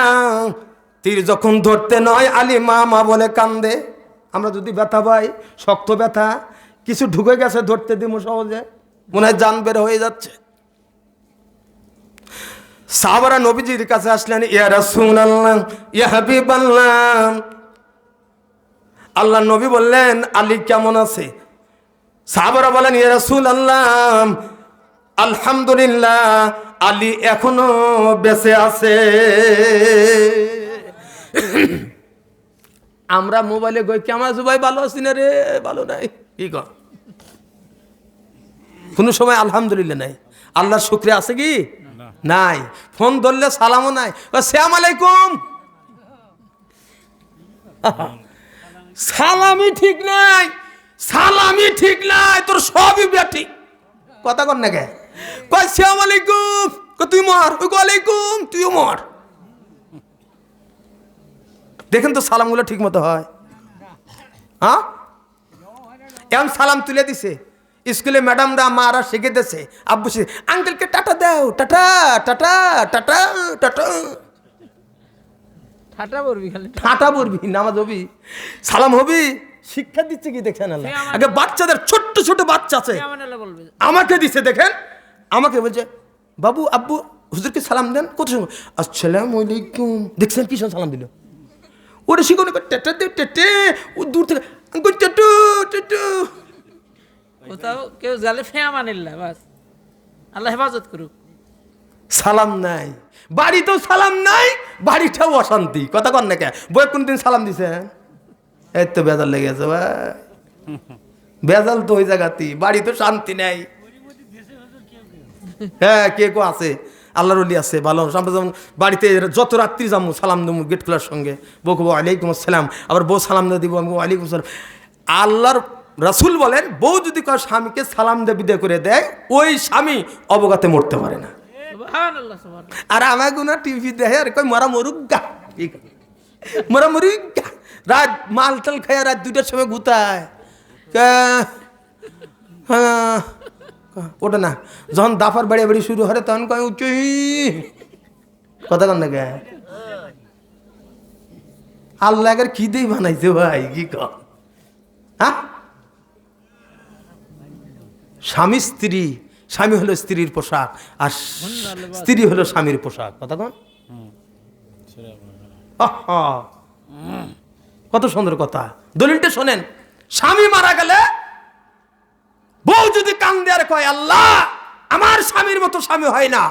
তীর যখন ধরতে নয়, আলী মা মা বলে কান্দে। আমরা যদি ব্যথা পাই, শক্ত ব্যথা, কিছু ঢুকে গেছে, ধরতে দিব সহজে, মনে হয় জান বের হয়ে যাচ্ছে। সাহাবারা নবীজির কাছে আসলেন, ইয়া রাসূলুল্লাহ, ইয়া হাবিবাল্লাহ। আল্লাহ নবী বললেন, আলী কেমন আছে? সাহাবারা বলেন, ইয়া রাসূলুল্লাহ, আলহামদুলিল্লাহ, আলী এখনো বেঁচে আছে। আমরা মোবাইলে গই, কেমন আছো ভাই? ভালো আছি না রে? ভালো নাই, কি কর? কোনো সময় আলহামদুলিল্লাহ নাই। আল্লাহর শুকরিয়া আছে কি নাই? ফোন ধরলে সালামও নাই, আসসালামু আলাইকুম, সালামি ঠিক নাই, সালামি ঠিক নাই, তোর সবই ব্যাঠিক, কথা কর না কে? কয় আসসালামু আলাইকুম, তুই মর, ওই ওয়ালাইকুম, তুইও মর। দেখেন তো সালামগুলো ঠিক মতো হয়? হ্যাঁ, এমন সালাম তুলে দিছে। স্কুলে ম্যাডামরা মারা শিখে দিছে, আব্বু আঙ্কেলকে টাটা দাও, টাটা টাটা টাটা টাটা, ঠাটা বলবি, খালি টাটা বলবি, নামাজ হবি, সালাম হবি, শিক্ষা দিচ্ছে কি দেখেন আল্লাহ। আগে বাচ্চাদের, ছোট্ট ছোট বাচ্চা আছে, বলবে। আমাকে দিছে, দেখেন আমাকে বলছে, বাবু আব্বু হুজুরকে সালাম দেন। কত সময় আসসালামু আলাইকুম, দেখছেন কি সালাম দিল? ওটা শিখুন, টেটে দে টেটে, ও দূর থেকে টেটু টেটু। কোথাও কেউ গেলে ফেয়ামানিল্লাহ, বাস আল্লাহ হেফাজত করুক। সালাম নাই, বাড়িতেও সালাম নাই, বাড়িটাও অশান্তি, কথা কন না কে? বই কোনদিন সালাম দিছে? এই তো বেজাল লেগেছে ভাই, বেজাল তো ওই জায়গাতেই, বাড়ি তো শান্তি নাই। হ্যাঁ, কে কো আছে, আল্লাহর ওলি আছে ভালো। আমরা যেমন বাড়িতে যত রাত্রি যাবো সালাম দেবো গেট খোলার সঙ্গে, বউ কবো ওয়ালাইকুম আসসালাম, আবার বউ সালাম দিয়ে দিব, আমি ওয়ালাইকুম আসসালাম। আল্লাহর রাসূল বলেন, বউ যদি কারো স্বামীকে সালাম দিয়ে বিদায় করে দেয়, ওই স্বামী অবগাতে মরতে পারে না। সুবহানাল্লাহ, সুবহানাল্লাহ। আর আমার গুনা টিভি দেখে আর কই মরা মরুক গা, মরা মরুক গা। রাত মাল টাল খায় রাত 2টার সময় ঘুতায়, ওটা না, যখন দাফার বাড়ি বাড়ি শুরু হয় তখন কয় উচ্চ কথা কন না গে। আল্লাহ আগের কি দিয়ে বানাইছে ভাই, কি কন? হ্যাঁ, স্বামী স্ত্রী, স্বামী হলো স্ত্রীর পোশাক আর স্ত্রী হলো স্বামীর পোশাক। কথা কন, কত সুন্দর কথা। দলিলটা শোনেন, স্বামী মারা গেলে বউ যদি কান্দে আর কয় আল্লাহ আমার স্বামীর মতো স্বামী হয় না,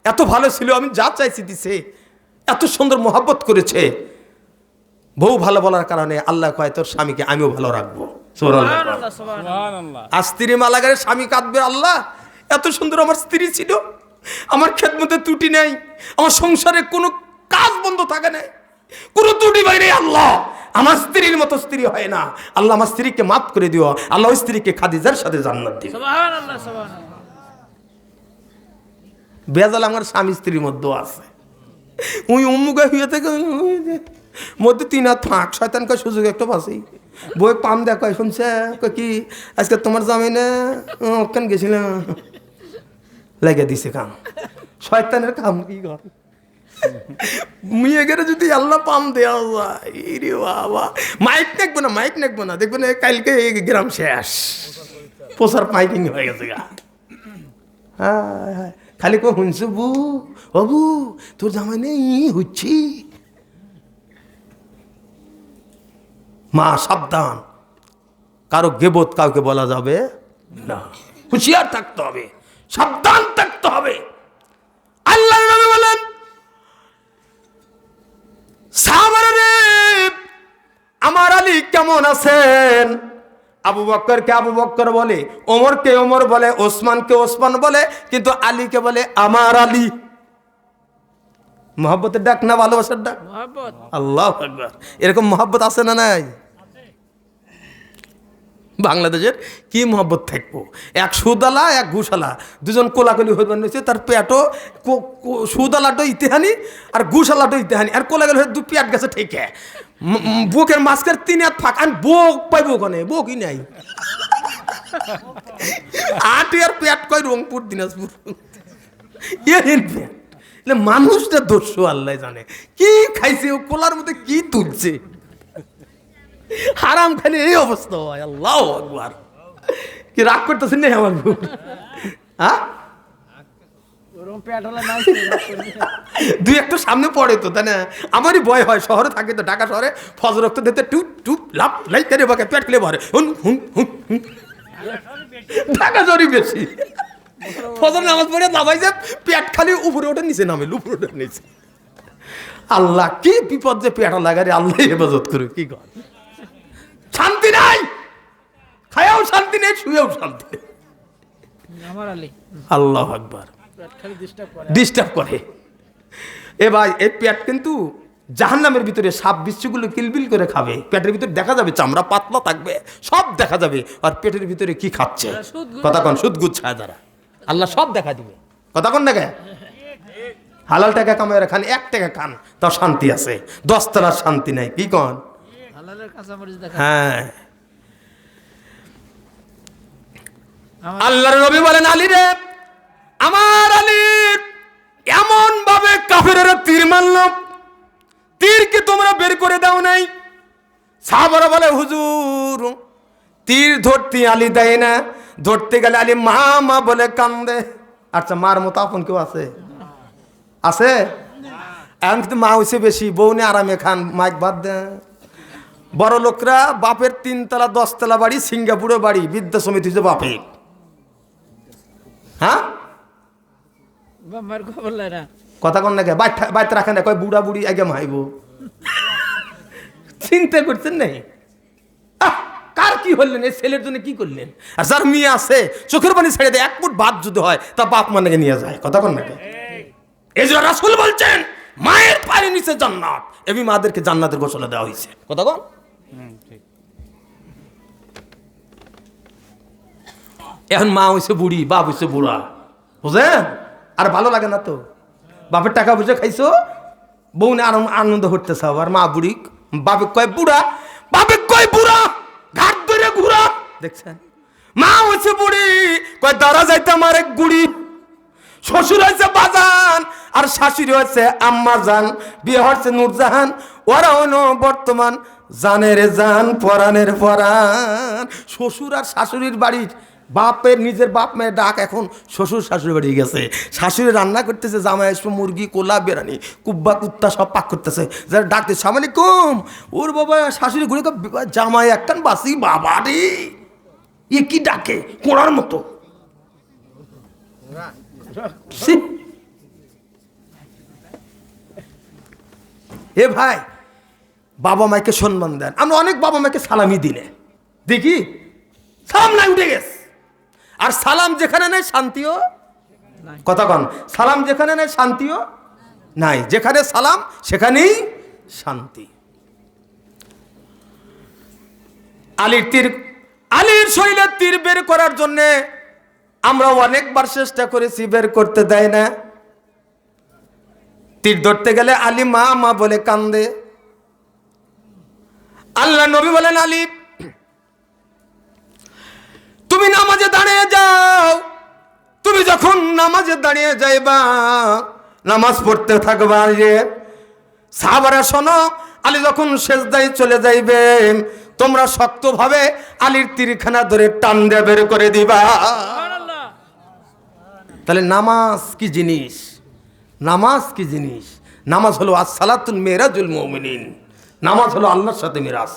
এত ভালো ছিল, আমি যা চাইছি দিছে, এত সুন্দর মোহাব্বত করেছে, বউ ভালো বলার কারণে আল্লাহ কয় তোর স্বামীকে আমিও ভালো রাখবো। সুবহানাল্লাহ, সুবহানাল্লাহ। সুবহানাল্লাহ। আর স্ত্রী মারা গেলে স্বামী কাঁদবে, আল্লাহ এত সুন্দর আমার স্ত্রী ছিল, আমার খেদমতে ত্রুটি নেই, আমার সংসারে কোনো কাজ বন্ধ থাকে নাই, কোনো ত্রুটি বাইরে, আল্লাহ আমার স্ত্রীর মতো স্ত্রী হয় না, আল্লাহ আমার স্ত্রীকে মাফ করে দিও, আল্লাহ ওই স্ত্রীকে খাদিজার সাথে জান্নাত দিও। সুবহানাল্লাহ, সুবহানাল্লাহ। বেজাল আমার স্বামী স্ত্রীর মধ্যেও আছে, ওই অমুকা হইয়া থেকে মধ্যে 3 হাত ফাঁক, শয়তান কয় সুযোগ একটা পাচ্ছি, বই পাম দেখ কয় শুনছে কয় কি আজকে তোমার জামাইনে কেন গেছিলাম, লেগে দিছে কাম, শয়তানের কাম কি কর। মেয়ে গেলে যদি আল্লাহ পাম দেওয়া যায়, রে বাবা, মাইক নেকবো না, মাইক নেকবো না, দেখবেন কালকে গ্রাম শেষ, প্রচার মাইকিং হয়ে গেছে গা। হ্যাঁ, খালি কো শুনছো বু, ও বু তোর জামাই নেই হচ্ছি। মা সাবধান, কারো গেবত কাউকে বলা যাবে না, হুঁশিয়ার থাকতে হবে, সাবধান থাকতে হবে। আল্লাহ নবী বলেন সাহাবারা রে আমার আলী কেমন আছেন? আবু বকরকে আবু বকর বলে, ওমরকে ওমর বলে, ওসমানকে ওসমান বলে, কিন্তু আলীকে বলে আমার আলী। মহব্বতের ডাক না ভালোবাসার ডাক? মুহাব্বত। আল্লাহু আকবার। এরকম মহব্বত আছে না নাই? বাংলাদেশের কি মহব্বত থাকবো, এক সুদালা এক ঘুষালা, দুজন কোলাকুলি হইবার নিয়েছে, তার পেটও সুদালাটো ইতিহানি আর ঘুষালাটো ইতিহানি, আর কোলাকুলি হয়ে 2 পেট গেছে ঠেকে, বুকের মাঝখানে 3 হাত ফাঁক, আমি বোক পাইব ওখানে, বোকই নাই, 8 আর পেট কয় রংপুর দিনাজপুর, পেট মানুষটা দস্যু আল্লাহ জানে কি খাইছে, ও কোলার মধ্যে কি তুলছে, হারাম খালি এই অবস্থা হয়। আল্লাহু আকবার। কি রাগ করতেছেন না আমার বউ? হ্যাঁ, দুই একটা সামনে পড়ে তো, তাই না? আমারই ভয় হয়, শহরে থাকে তো, ঢাকা শহরে ফজর রক্ত দিতে টুপ টুপ লাপ লাইতে রে বাকে পেট খেলে ভরে, হুন হুন হুন হুন, ঢাকা জরি বেশি, ফজর নামাজ পড়ে নামাই যে পেট খালি উপরে ওঠে নিচে নামে, উপরে ওঠে নিচে। আল্লাহ কি বিপদ যে পেটা লাগারে, আল্লাহ হেফাজত করে। কি কর, শান্তি নাই, খায়াও শান্তি নেই, শুয়েও শান্তি নেই। আমার আলী আল্লাহু আকবার। খালি ডিস্টার্ব করে। এ ভাই, এই পেট কিন্তু জাহান্নামের ভিতরে সাপ বিচ্ছুগুলো কিলবিল করে খাবে, পেটের ভিতরে দেখা যাবে চামড়া পাতলা থাকবে, সব দেখা যাবে, আর পেটের ভিতরে কি খাচ্ছে, কথা কন, সুদ গুদ ছায় দ্বারা আল্লাহ সব দেখা দিবে, কথা কন না গে। হালাল টাকা কামাই খান, 1 টাকা খান, তাও শান্তি আছে, 10 তলার শান্তি নাই। কি কন? হালালের কাঁচামরিচ দেখা। হ্যাঁ, আল্লাহর নবী বলেন আলী রে, আমার আলী এমন ভাবে কাফেরেরা তীর মারল, তীর কি তোমরা বের করে দাও নাই? সাহাবারা বলে হুজুর তীর ধরতে আলী দেয় না, ধরতে গেলে আলী মা মা বলে কান্দে। আচ্ছা, মার মতো আপন কেউ আছে? আছে? এখন কিন্তু মা হয়েছে বেশি, বউ নিয়ে আরামে খান, মাইক বাদ দেন। বড় লোকরা বাপের 3 তলা 10 তলা বাড়ি, সিঙ্গাপুরে বাড়ি, বিদ্যা সমিতি যে বাপে, হ্যাঁ বাবার খবর লাই না, কথা কন না কে, বাইতে রাখেন না, কয় বুড়া বুড়ি আগে মাইব, চিন্তা করছেন নাই? কার কি হলেন, এই ছেলের জন্য কি করলেন? আর যার মেয়ে আছে চোখের পানি ছেড়ে দেয়, 1 ফুট ভাত যদি হয় তা বাপ মানে নিয়ে যায়, কথা কন না কে। এই যে রাসূল বলছেন মায়ের পায়ের নিচে জান্নাত, এবি মাদেরকে জান্নাতের ঘোষণা দেওয়া হয়েছে, কথা কন। এখন মা হইছে বুড়ি, বাপ হইছে বুড়া, বুঝেন? আর ভালো লাগে না তো, বাপের টাকা বুঝে খাইছো, বউ না আনন্দ করতে চাও, আর মা বুড়ি, বাপে কয় বুড়া, বাপে কয় বুড়া, ঘাট ধরে ঘুরা, দেখছেন? মা হচ্ছে বুড়ি, কয় দাঁড়া যাইতে আমার এক গুড়ি। শ্বশুর হয়েছে বাজান আর শাশুড়ি হয়েছে আম্মা জান, বিয়ে হচ্ছে নূরজাহান। ওরা হলো বর্তমান জানের জান, পরাণের পরাণ। শ্বশুর আর শাশুড়ির বাড়ির বাপের নিজের বাপ মেয়ের ডাক এখন শ্বশুর শাশুড়ি বাড়ি গেছে। শাশুড়ি রান্না করতেছে, জামাই আসবে মুরগি, কোলা, বেরানি, কুব্বা, কুত্তা সব পাক করতেছে। যারা ডাকতে সালাম আলাইকুম, ওর বাবা শাশুড়ি ঘুরে জামাই একটান বাসি, বাবা রে এ কি ডাকে কোড়ার মতো। এ ভাই, বাবা মাকে সম্মান দেন। আমরা অনেক বাবা মাকে সালামি দিলে দেখি সালাম নাই উঠে গেছে। আর সালাম যেখানে নেই শান্তিও কথা কন, সালাম যেখানে নেই শান্তিও নাই। যেখানে সালাম সেখানেই শান্তি। আলীর শরীরে তীর বের করার জন্য আমরা অনেকবার চেষ্টা করেছি, বের করতে দেয় না। তীর ধরতে গেলে আলী মা মা বলে কান্দে। আল্লাহ নবী বলেন, আলী তুমি নামাজে দাঁড়িয়ে যাও। তুমি যখন নামাজে দাঁড়িয়ে যাইবা, নামাজ পড়তে থাকবা। যে সাহাবারা শোনো, আলী যখন সেজদায় চলে যাইবে, তোমরা শক্তভাবে আলীর তীরখানা ধরে টান দিয়ে বের করে দিবা। তাহলে নামাজ কি জিনিস? নামাজ কি জিনিস? নামাজ হলো as-সালাতুল মিরাজুল মুমিনিন। নামাজ হলো আল্লাহর সাথে মিরাজ।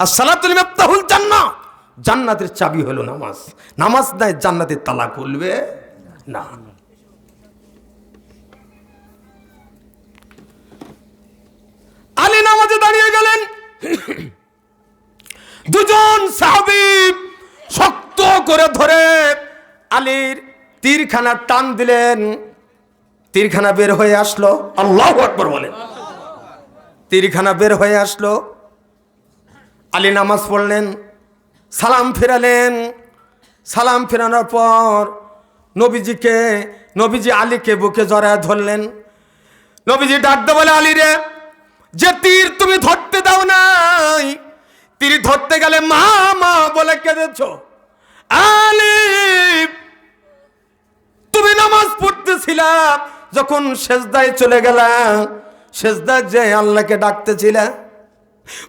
as-সালাতুল মিফতাহুল জান্নাহ, জান্নাতের চাবি হলো নামাজ। নামাজ নাই জান্নাতের তালা খুলবে না। আলী নামাজে দাঁড়িয়ে গেলেন। দুজন সাহাবী শক্ত করে ধরে আলীর তীরখানা টান দিলেন। তীরখানা বের হয়ে আসলো। আল্লাহু আকবার বলেন। তীরখানা বের হয়ে আসলো। আলী নামাজ পড়লেন, সালাম ফেরালেন। সালাম ফেরানোর পর নবীজি আলীকে বুকে জড়ায় ধরলেন। নবীজি ডাকতে বলে, আলী রে, যে তীর তুমি ধরতে দাও নাই, তীর ধরতে গেলে মা মা বলে কেঁদেছ। আলী, তুমি নামাজ পড়তেছিলা, যখন সেজদায় চলে গেলাম, সেজদায় যে আল্লাহকে ডাকতেছিলা,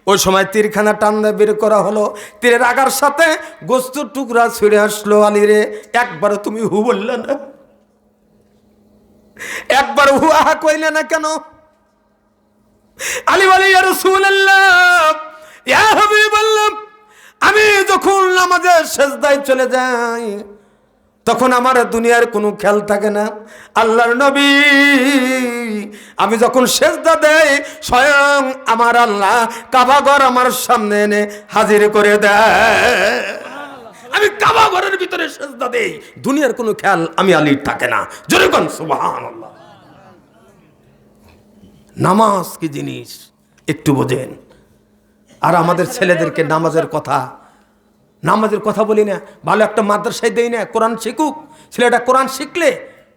ওই সময় তীরখানা টান্দা বের করা হলো। তীরের আগার সাথে গোস্তের টুকরা ছিঁড়ে আসলো। আলী রে, একবারও তুমি হু বললে না, একবার হু আহা কইলে না কেন? আলী বলে, ইয়া রাসূলুল্লাহ, ইয়া হাবিবাল্লাহ, আমি যখন নামাজের সেজদায় চলে যাই, তখন আমার দুনিয়ার কোনো খেয়াল থাকে না। আল্লাহর নবী, আমি যখন সেজদা দেই, স্বয়ং আমার আল্লাহ কাবা ঘর আমার সামনে এনে হাজির করে দেয়। আমি কাবা ঘরের ভিতরে সেজদা দেই, দুনিয়ার কোনো খেয়াল আমি আলীর থাকে না। জোরে কোন সুবহানাল্লাহ। নামাজ কি জিনিস একটু বোঝেন। আর আমাদের ছেলেদেরকে নামাজের কথা বলি না, ভালো একটা মাদ্রাসায় দেই না, কোরআন শিখুক। ছেলেটা কোরআন শিখলে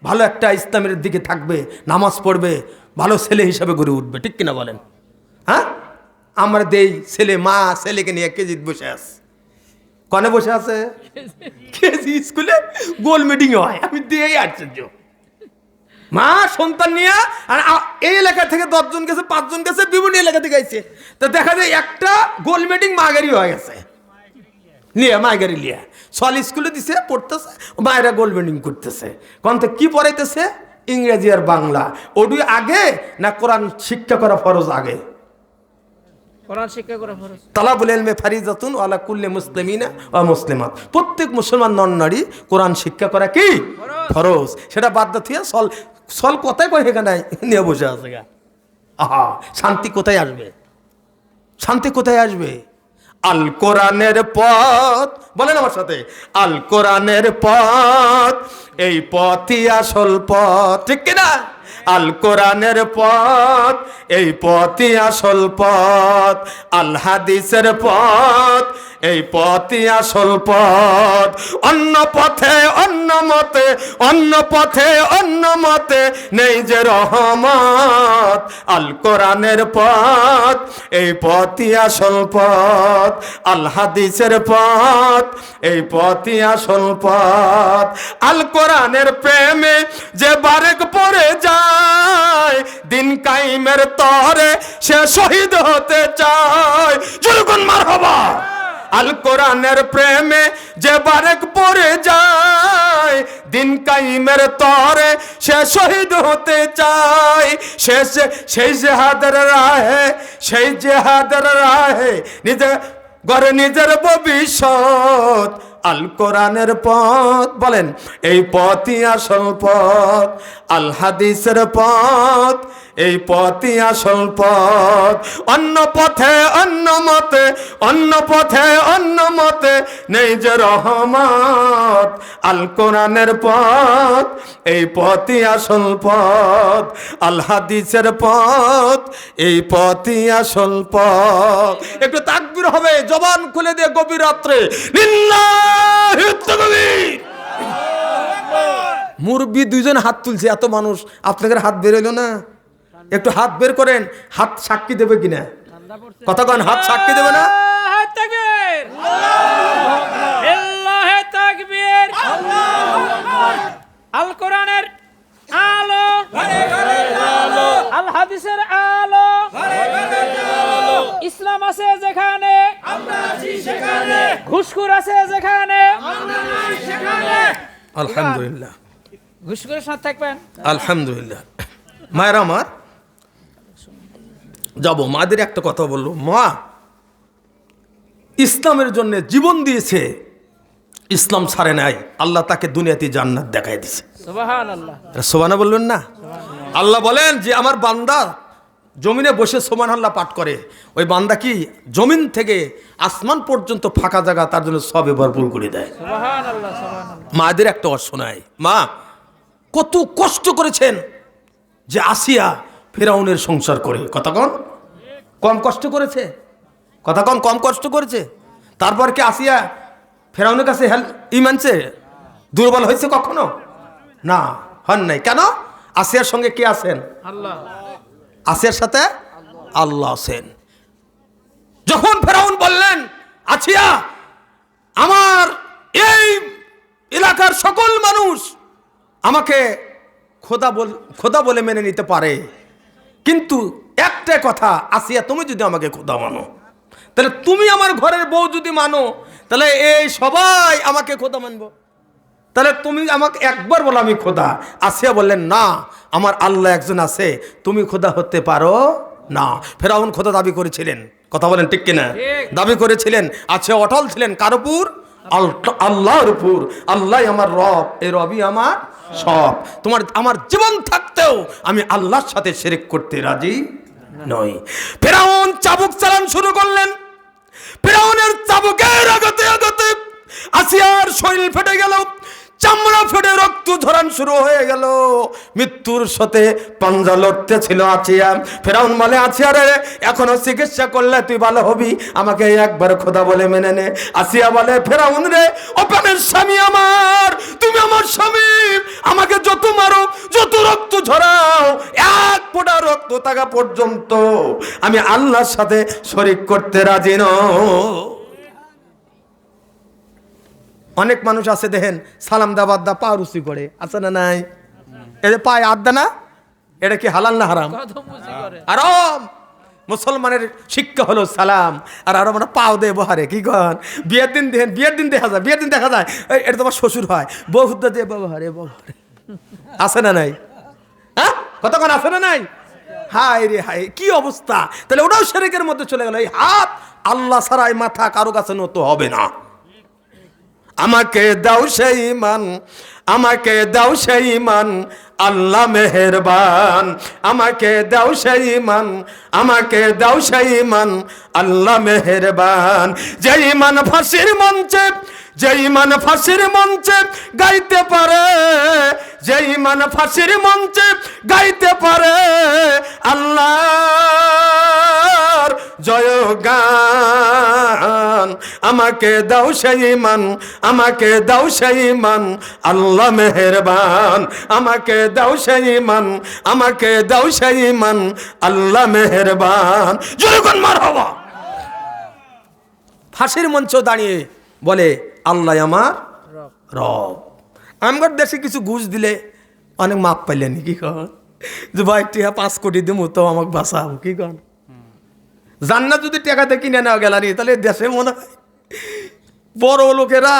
ভালো একটা ইসলামের দিকে থাকবে, নামাজ পড়বে, ভালো ছেলে হিসাবে গড়ে উঠবে। ঠিক কিনা বলেন? হ্যাঁ, আমরা দেই ছেলে, মা ছেলেকে নিয়ে কেজিতে বসে আছে। কনে বসে আছে? কেজি স্কুলে গোল মিটিং হয়, আমি দিয়েই আশ্চর্য। মা সন্তান নিয়ে, আর এই এলাকা থেকে 10 জন গেছে, 5 জন গেছে, বিভিন্ন এলাকা থেকে গেছে। তো দেখা যায় একটা গোল মিটিং মাগারি হয়ে গেছে, নিয়ে মায়ের লিয়া সল স্কুলে দিছে, পড়তেছে, মায়েরা গোল বেন্ডিং করতেছে। কোনটা কি পড়াইতেছে? ইংরেজি আর বাংলা। ওডি আগে না কোরআন শিক্ষা করা ফরজ আগে? কোরআন শিক্ষা করা ফরজ। তালাবুল ইলমি ফারিজাতুন আলা কুল্লি মুসলিমিনা ওয়া মুসলিমাত। প্রত্যেক মুসলমান নর নারী কোরআন শিক্ষা করা কি ফরজ। সেটা বাদ দিয়ে সল কোথায় কয় এখানে নিয়ে বসে আছে গা। আহা, শান্তি কোথায় আসবে? শান্তি কোথায় আসবে? আল কোরআনের পথ, বলেন আমার সাথে, আল কোরআনের পথ, এই পথই আসল পথ। ঠিক কিনা? আল কোরআনের পথ, এই পথই আসল পথ। আল হাদিসের পথ, এই পথই আসল পথ। অন্য পথে অন্য মতে, অন্য পথে অন্য মতে নেই যে রহমত। আল কোরআনের পথ, এই পথই আসল পথ। আল হাদিসের পথ, এই পথই আসল পথ। আল কোরআনের প্রেমে যে বারেক পড়ে যায়, দিন কায়েমের তরে সে শহীদ হতে চায়। জোরগুন মারহাবা। আল কোরআনের প্রেমে যে বারেক পড়ে যায়, দিন কায়েমের তরে সে শহীদ হতে চায়। সেই জিহাদের রাহে, সেই জিহাদের রাহে নিজে গড়ে নিজের ভবিষ্যৎ। আল কোরআনের পথ, বলেন এই পথই আসল পথ। আল হাদিসের পথ, এই পথই আসল পথ। অন্য পথে অন্য মতে, অন্য পথে অন্য মতে নেই যে রহমত। আল কোরআনের পথ, এই পথই আসল পথ। আল হাদিসের পথ, এই পথই আসল পথ। একটু তাকবীর হবে, জবান খুলে দিয়ে গভীর রাত্রে লিল্লাহি তাকবীর। মুরব্বি দুইজন হাত তুলছে, এত মানুষ, আপনাদের হাত বের হইল না? একটু হাত বের করেন, হাত সাক্ষী দেবে কিনা? কথা কন, হাত সাক্ষী দেবে না? তাকবীর, আল্লাহু তাকবীর। আল কোরআনের আলো, আল হাদিসের আলো, ইসলাম আছে যেখানে, ঘুষখোর আছে যেখানে, আলহামদুলিল্লাহ, ঘুষখোরের সাথে থাকবেন। আলহামদুলিল্লাহ। মায়ের আমার যাবো, মাদের একটা কথা বললো, মা ইসলামের জন্য জীবন দিয়েছে, ইসলাম ছাড়ে নাই, আল্লাহ তাকে দুনিয়াতে জান্নাত দেখায় দিছে। সুবহানাল্লাহ, সুবহানাল্লাহ বলবেন না? আল্লাহ বলেন যে আমার বান্দা জমিনে বসে সুবহানাল্লাহ পাঠ করে, ওই বান্দা কি জমিন থেকে আসমান পর্যন্ত ফাঁকা জায়গা তার জন্য সবে ভরপুর করে দেয়। সুবহানাল্লাহ, সুবহানাল্লাহ। মাদের একটা অশোনায়, মা কত কষ্ট করেছেন যে আসিয়া ফেরাউনের সংসার করে। কথা কন, কম কষ্ট করেছে? কথা কন, কম কষ্ট করেছে? তারপর কি আসিয়া ফেরাউনের কাছে ই মানছে? দুর্বল হয়েছে কখনো? না, হন নাই। কেন? আসিয়ার সঙ্গে কে আছেন? আল্লাহ। আসিয়ার সাথে আল্লাহ আছেন। যখন ফেরাউন বললেন, আসিয়া আমার এই এলাকার সকল মানুষ আমাকে খোদা বলে মেনে নিতে পারে, কিন্তু একটা কথা, আসিয়া তুমি যদি আমাকে খোদা মানো, তাহলে তুমি আমার ঘরের বউ যদি মানো, তাহলে এই সবাই আমাকে খোদা মানবো। তাহলে তুমি আমাকে একবার বলো আমি খোদা। আসিয়া বললেন, না, আমার আল্লাহ একজন আছে, তুমি খোদা হতে পারো না। ফেরাউন খোদা দাবি করেছিলেন, কথা বলেন ঠিক কিনা? দাবি করেছিলেন। আসিয়া অটল ছিলেন কার উপর? আল্লাহর উপর। আল্লাহ আমার রব, এই রবই আমার সব। আমার জীবন থাকতেও আমি আল্লাহর সাথে শিরক করতে রাজি নই। ফেরাউন চাবুক চালান শুরু করলেন। ফেরাউনের চাবুকের আগতে আগতে আসিয়ার শরীর ফেটে গেল, চামড়া ফেটে রক্ত ঝরান শুরু হয়ে গেল। মৃত্যুর সাথে পাঞ্জা লড়তে ছিল আসিয়া। ফেরাউন বলে, আসিয়া রে, এখনো চিকিৎসা করলে তুই ভালো হবি, আমাকে একবার খোদা বলে মেনে নে। আসিয়া বলে, ফেরাউন রে, অপনের স্বামী আমার, তুমি আমার স্বামী, আমাকে যত মারো, যত রক্ত ঝরাও, এক ফোঁটা রক্ত থাকা পর্যন্ত আমি আল্লাহর সাথে শরীক করতে রাজি নই। অনেক মানুষ আছে দেখেন, সালাম দা বাদ দা পা রুচি করে, আছে না নাই? এই যে পায়ে আড্ডা না, এটা কি হালাল না হারাম? আরাম। মুসলমানের শিক্ষা হলো সালাম, আর আরো মানে পাও দে বহারে। কি কন? বিয়ের দিন দেখেন, বিয়ের দিন দেখা যায়, বিয়ের দিন দেখা যায় এটা তোমার শ্বশুর হয়, বহুদা দে বাবারে বাবারে, আছে না নাই? হ্যাঁ, কতক্ষণ আছে না নাই? হায় রে হায়, কি অবস্থা! তাহলে ওটাও শিরকের মধ্যে চলে গেল। এই হাত আল্লাহ ছাড়াই মাথা কারো কাছে নত হবে না। আমাকে দাও সেই ইমান, আমাকে দাও সেই ইমান, আল্লাহ মেহেরবান। আমাকে দাও সেই ইমান, আমাকে দাও সেই ইমান, আল্লাহ মেহেরবান। যে ইমান ফাঁসির মঞ্চে, যে ইমান ফাঁসির মঞ্চে গাইতে পারে, যে ইমান ফাঁসির মঞ্চে গাইতে পারে আল্লাহর জয়গান, আমাকে দাও সেই ঈমান, আমাকে দাও সেই ঈমান, আল্লাহ মেহেরবান। আমাকে দাও সেই ঈমান, আমাকে দাও সেই ঈমান, আল্লাহ মেহেরবান। জোরে কোন মারহাবা। ফাঁসির মঞ্চ দাঁড়িয়ে বলে আল্লাহ আমার রব। আমার দেশে কিছু ঘুষ দিলে অনেক মাপ পাইলেন, কি কন যে ভাই টিয়া 5 কোটি দিমু তো আমাকে বাঁচাবো, কি কন? জান্নাত যদি টাকাতে কিনে নেওয়া গেলানি তাহলে দেশে মনে হয় বড় লোকেরা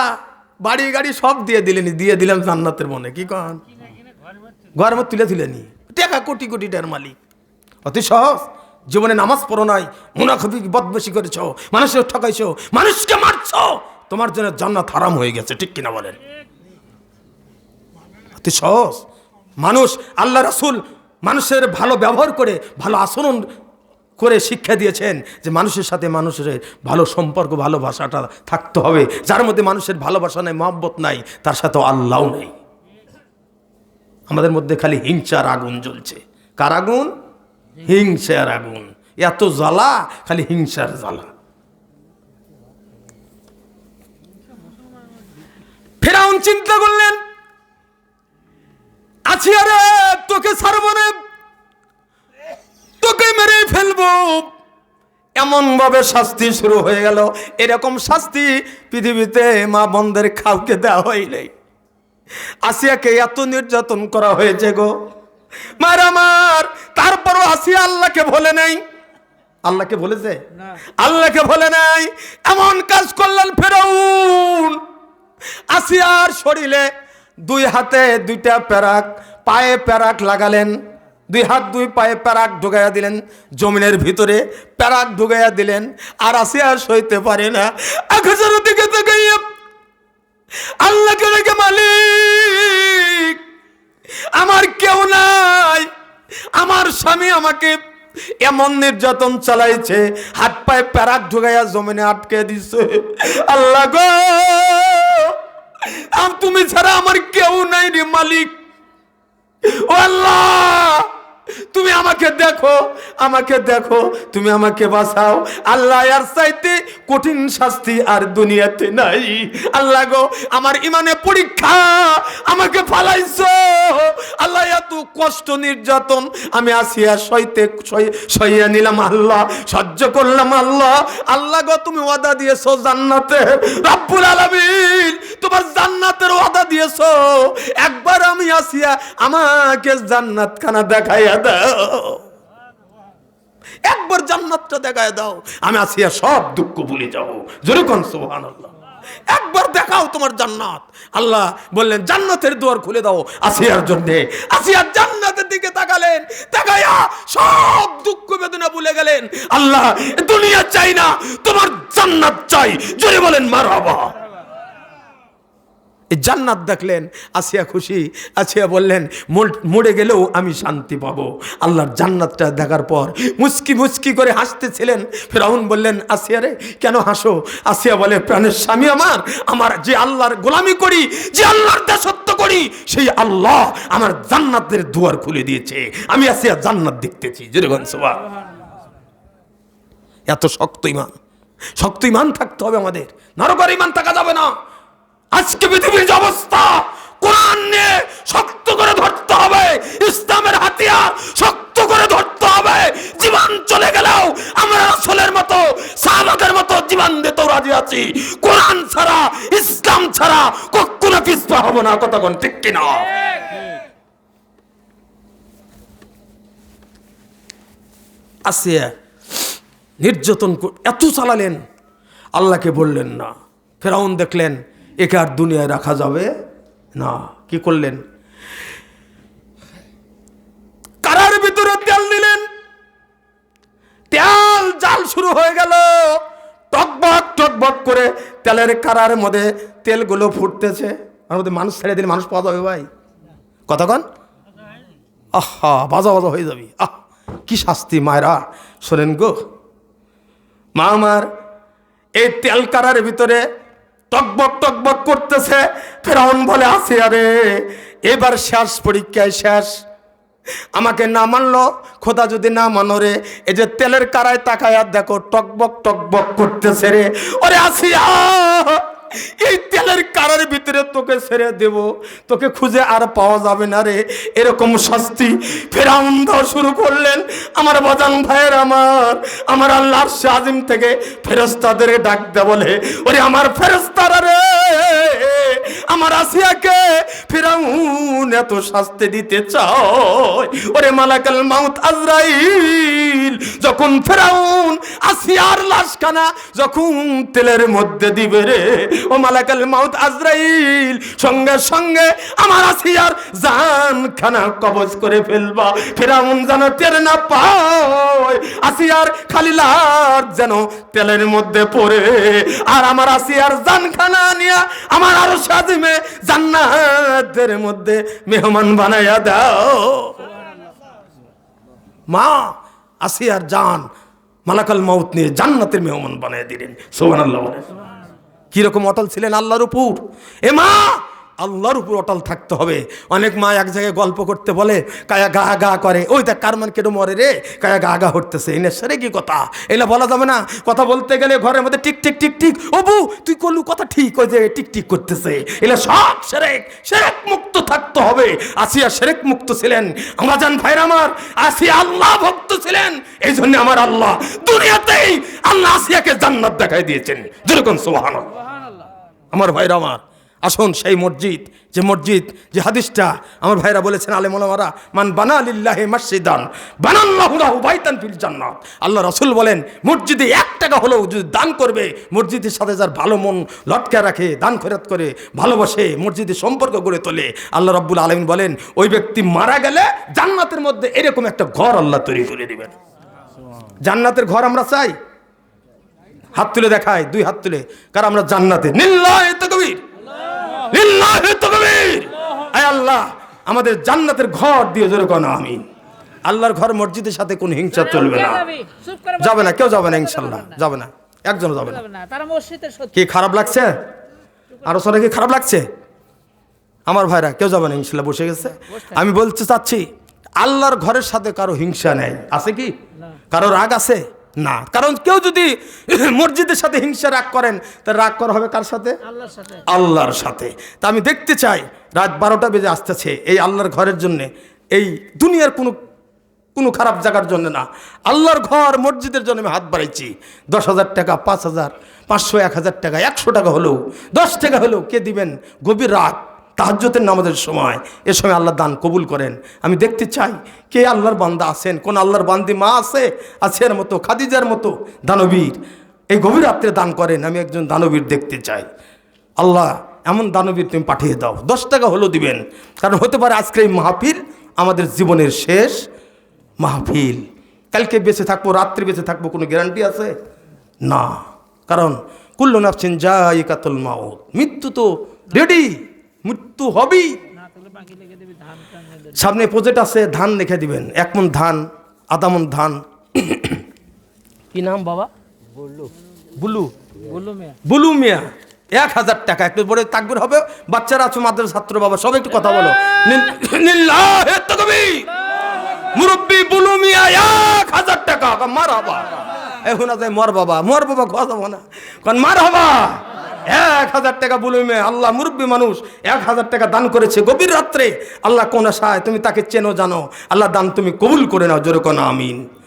বাড়ি গাড়ি সব দিয়ে দিলেন, দিয়ে দিলাম জান্নাতের মনে, কি কন? ঘর মত তুলে তুলেনি, টাকা কোটি কোটি টাকার মালিক। অতি সহজ। জীবনে নামাজ পড়ো নাই, মুনাফিক বদমাশি করেছো, মানুষের ঠকাইছো, মানুষকে মারছো, তোমার জন্য জান্নাত হারাম হয়ে গেছে, ঠিক কিনা বলেন? অতি সহজ। মানুষ, আল্লাহ রাসূল মানুষের ভালো ব্যবহার করে ভালো আচরণ করে শিক্ষা দিয়েছেন যে মানুষের সাথে মানুষের ভালো সম্পর্ক, ভালোবাসাটা থাকতে হবে। যার মধ্যে মানুষের ভালোবাসা নাই, মহব্বত নাই, তার সাথে আল্লাহও নেই। আমাদের মধ্যে খালি হিংসার আগুন জ্বলছে। কার আগুন? হিংসার আগুন। এত জ্বালা, খালি হিংসার জ্বালা। ফিরআউন চিন্তা করলেন, আছি আরে তোকে ছাড়বো না, তোকে মেরে ফেলবো। এমন ভাবে শাস্তি শুরু হয়ে গেল। এরকম শাস্তি পৃথিবীতে মা বোনদের কাউকে দেওয়া হয় নাই। আসিয়াকে এত নির্যাতন করা হয়েছে গো মার আমার, তারপরও আসিয়া আল্লাহকে ভোলে নাই। আল্লাহকে বলেছে? আল্লাহকে ভোলে নাই। এমন কাজ করলেন ফিরআউন, আসিয়ার শরীরে 2 হাতে 2টা প্যারাক, পায়ে প্যারাক লাগালেন। 2 হাত 2 পায়ে প্যারাক ঢুকাইয়া দিলেন, জমিনের ভিতরে প্যারাক ঢুকাইয়া দিলেন। আর আসিয়া সইতে পারে না, আকাশের দিকে তাকাইয়া আল্লাহকে রেখে, মালিক আমার কেউ নাই, আমার স্বামী আমাকে এমন নির্যাতন চালাইছে, হাত পায়ে প্যারাক ঢুকাইয়া জমিনে আটকে দিছে। আল্লাহ গো, তুমি ছাড়া আমার কেউ নাই রে মালিক। ও আল্লাহ, তুমি আমাকে দেখো, আমাকে দেখো, তুমি আমাকে বাঁচাও। আল্লাহ, এর চাইতে কঠিন শাস্তি আর দুনিয়াতে নাই। আল্লাহ গো, আমার ইমানে পরীক্ষা, আমাকে ফালাইছো। আল্লাহ, এত কষ্ট নির্যাতন আমি আসিয়া সইয়া নিলাম আল্লাহ, সহ্য করলাম আল্লাহ। আল্লাহ গো, তুমি ওয়াদা দিয়েছো জান্নাতে, রব্বুল আলামিন তোমার জান্নাতের ওয়াদা দিয়েছো। একবার আমি আসিয়া আমাকে জান্নাত খানা দেখাইয়া দাও, একবার জান্নাতটা দেখায় দাও, আমি আসিয়া সব দুঃখ ভুলে যাবো। জোরে কোন সুবহানাল্লাহ। একবার দেখাও তোমার জান্নাত। আল্লাহ বললেন জান্নাতের দুয়ার খুলে দাও আসিয়ার জন্য। আসিয়া জান্নাতের দিকে তাকালেন, তাকায়া সব দুঃখ বেদনা ভুলে গেলেন। আল্লাহ, দুনিয়া চাই না, তোমার জান্নাত চাই। জোরে বলেন মারহাবা। এই জান্নাত দেখলেন, আসিয়া খুশি। আসিয়া বললেন মরে গেলেও আমি শান্তি পাবো। আল্লাহর জান্নাতটা দেখার পর মুচকি মুচকি করে হাসতেছিলেন। ফিরআউন বললেন, আসিয়া রে কেন হাসো? আসিয়া বলে, প্রাণের স্বামী আমার যে আল্লাহর গোলামি করি, যে আল্লাহর দাসত্ব করি, সেই আল্লাহ আমার জান্নাতের দুয়ার খুলে দিয়েছে। আমি আসিয়া জান্নাত দেখতেছি। যেরকম সুবহানাল্লাহ। এত শক্ত ইমান, শক্ত ইমান থাকতে হবে আমাদের, নরকর ইমান থাকা যাবে না। আজকে পৃথিবীর যে অবস্থা, কোরআন নিয়ে শক্ত করে ধরতে হবে, ইসলামের হাতিয়ার শক্ত করে ধরতে হবে। জীবন চলে গেলেও আমরা রাসূলের মতো, সাহাবাদের মতো জীবন দিতে রাজি আছি। কোরআন ছাড়া, ইসলাম ছাড়া কখনো পিছপা হব না। কথা কোন ঠিক কিনা? আসিয়া নির্যাতন এত চালালেন, আল্লাহকে বললেন না। ফিরআউন দেখলেন একে আর দুনিয়ায় রাখা যাবে না। কি করলেন? কারার ভিতরে তেল দিলেন। তেল জাল শুরু হয়ে গেল, টকবক টকবক করে তেলের কারার মধ্যে তেলগুলো ফুটতেছে। আর মধ্যে মানুষ ছেড়ে দিলে মানুষ পাওয়া যাবে ভাই? কতক্ষণ? আহা, বাজা বাজা হয়ে যাবি। আহ, কি শাস্তি মায়েরা, শোনেন গো মা আমার। এই তেল কারার ভিতরে টকবক টকবক করতেছে। ফিরআউন বলে, আসিয়া রে এবার শেষ পরীক্ষায় শেষ। আমাকে না মানলো, খোদা যদি না মানো রে, এই যে তেলের কারায় তাকায় দেখো টকবক টকবক করতেছে রে। ওরে আসিয়া, এই তেলের কারার ভিতরে তোকে ছেড়ে দেব, তোকে খুঁজে আর পাওয়া যাবে না রে। এরকম শাস্তি ফেরাউন দেওয়া শুরু করলেন। আমার বাজান ভাইয়ের, আমার আল্লাহর আজিম থেকে ফেরেশতাদের ডাক দে বলে, ওরে আমার ফেরেশতারা রে, আমার আসিয়াকে ফেরাউন এত শাস্তি দিতে চায়। ওরে মালাকুল মাউত আজরাইল যখন ফেরাউন আসিয়ার লাশখানা যখন তেলের মধ্যে দিবে রে, ও মালাকুল মাউত আজরাইল সঙ্গে সঙ্গে আমার আসিয়ার জানখানা কবজ করে ফেলবা। ফেরাউন যেন টের না পায়, আসিয়ার খালি লাশ যেন তেলের মধ্যে পড়ে, আর আমার আসিয়ার জানখানা নিয়ে আমার আরো সাজিমে জান্নাতের মধ্যে মেহমান বানাইয়া দাও। মা আসিয়ার জান মালাকুল মাউত নিয়ে জান্নাতের মেহমান বানাইয়া দিলেন। সুবহানাল্লাহ। কিরকম অটল ছিলেন আল্লাহর উপর। এ মা, আল্লাহর উপর অটল থাকতে হবে। অনেক মা এক জায়গায় গল্প করতে বলে, কায়া গা গা করে, ওই দেখ কারমান কেটে মরে রে, কায়া গা গা হরতেছে। এনে সেরে কি কথা, এলা বলা যাবে না। কথা বলতে গেলে ঘরের মধ্যে টিক টিক টিক টিক, ও বউ তুই করলু কথা ঠিক, ওই যে টিক টিক করতেছে। এলা সব সেরেক, সেরেক মুক্ত থাকতে হবে। আসিয়া সেরেক মুক্ত ছিলেন। আমার জান ভাইরা আমার, আসিয়া আল্লাহ ভক্ত ছিলেন। এই জন্য আমার আল্লাহ দুনিয়াতেই আল্লাহ আসিয়াকে জান্নাত দেখাই দিয়েছেন। যেরকম সুবহানাল্লাহ। আমার ভাইরা আমার, আসুন সেই মসজিদ, যে হাদিসটা আমার ভাইরা বলেছেন আলেম ওলামারা, মান বানা লিল্লাহি মসজিদান বানাল্লাহু লাহু বাইতান ফিল জান্নাত। আল্লাহ রাসূল বলেন, মসজিদে 1 টাকা হলেও যদি দান করবে, মসজিদের সাথে যার ভালো মন লটকা রাখে, দান খয়রাত করে, ভালোবাসে, মসজিদের সম্পর্ক গড়ে তোলে, আল্লাহ রাব্বুল আলামিন বলেন ওই ব্যক্তি মারা গেলে জান্নাতের মধ্যে এরকম একটা ঘর আল্লাহ তৈরি করে দিবেন। জান্নাতের ঘর আমরা চাই? হাত তুলে দেখায়, 2 হাত তুলে, কারণ আমরা জান্নাতে। লিল্লাহি তাকবীর, লিল্লাহি তাকবীর। আয় আল্লাহ আমাদের জান্নাতের ঘর দিয়ে জোরে কোন আমিন। আল্লাহর ঘর মসজিদের সাথে কোন হিংসা চলবে না, যাবে না, কেউ যাবে না, ইনশাআল্লাহ যাবে না, একজন যাবে না। তারা মসজিদের সত্যি কি খারাপ লাগছে? আরো সরে কি খারাপ লাগছে? আমার ভাইরা কেউ যাবে না, ইনশাআল্লাহ বসে গেছে। আমি বলতে চাচ্ছি, আল্লাহর ঘরের সাথে কারো হিংসা নেই, আছে কি? কারো রাগ আছে না? কারণ কেউ যদি মসজিদের সাথে হিংসা রাগ করেন, তার রাগ করা হবে কার সাথে? আল্লাহর সাথে। আল্লাহর সাথে। তা আমি দেখতে চাই রাত 12টা বেজে আসতেছে, এই আল্লাহর ঘরের জন্য, এই দুনিয়ার কোনো খারাপ জায়গার জন্য না, আল্লাহর ঘর মসজিদের জন্য আমি হাত বাড়াইছি। 10,000 টাকা, 5,000, 500, 1,000 টাকা, 100 টাকা হলেও, 10 টাকা হলেও কে দিবেন? গভীর রাত তাহাজ্জুদের নামাজের সময়, এ সময় আল্লাহ দান কবুল করেন। আমি দেখতে চাই কে আল্লাহর বান্দা আছেন, কোন আল্লাহর বান্দি মা আছে, আসিয়ার মতো, খাদিজার মতো দানবীর এই গভীর রাত্রে দান করেন। আমি একজন দানবীর দেখতে চাই। আল্লাহ এমন দানবীর তুমি পাঠিয়ে দাও, 10 টাকা হলেও দিবেন। কারণ হতে পারে আজকে এই মাহফিল আমাদের জীবনের শেষ মাহফিল। কালকে বেঁচে থাকবো, রাত্রে বেঁচে থাকবো, কোনো গ্যারান্টি আছে না। কারণ কুল্লু নাফসিন যায়িকাতুল মাউত, মৃত্যু তো রেডি, মৃত্যু হবেই। সামনে প্রজেক্ট আছে, ধান লিখে দিবেন, 1 মণ ধান, আধা মণ ধান। কি নাম বাবা? বুলু মিয়া। 1,000 টাকা। একটু পরে তাকবীর হবে, বাচ্চারা আছে, মাদ্রাসার ছাত্র বাবা, সব একটু কথা বলো। লিল্লাহি তাকবীর। মুরব্বি বুলু মিয়া 1,000 টাকা। মারহাবা। এখন আছে মর বাবা খাওয়া যাবো না, কারণ মারহাবা। 1,000 টাকা বুলু মিয়া, আল্লাহ মুরব্বি মানুষ 1,000 টাকা দান করেছে গভীর রাত্রে। আল্লাহ কোন আশায়, তুমি তাকে চেনো জানো, আল্লাহ দান তুমি কবুল করে নাও, জোরে কোন আমিন।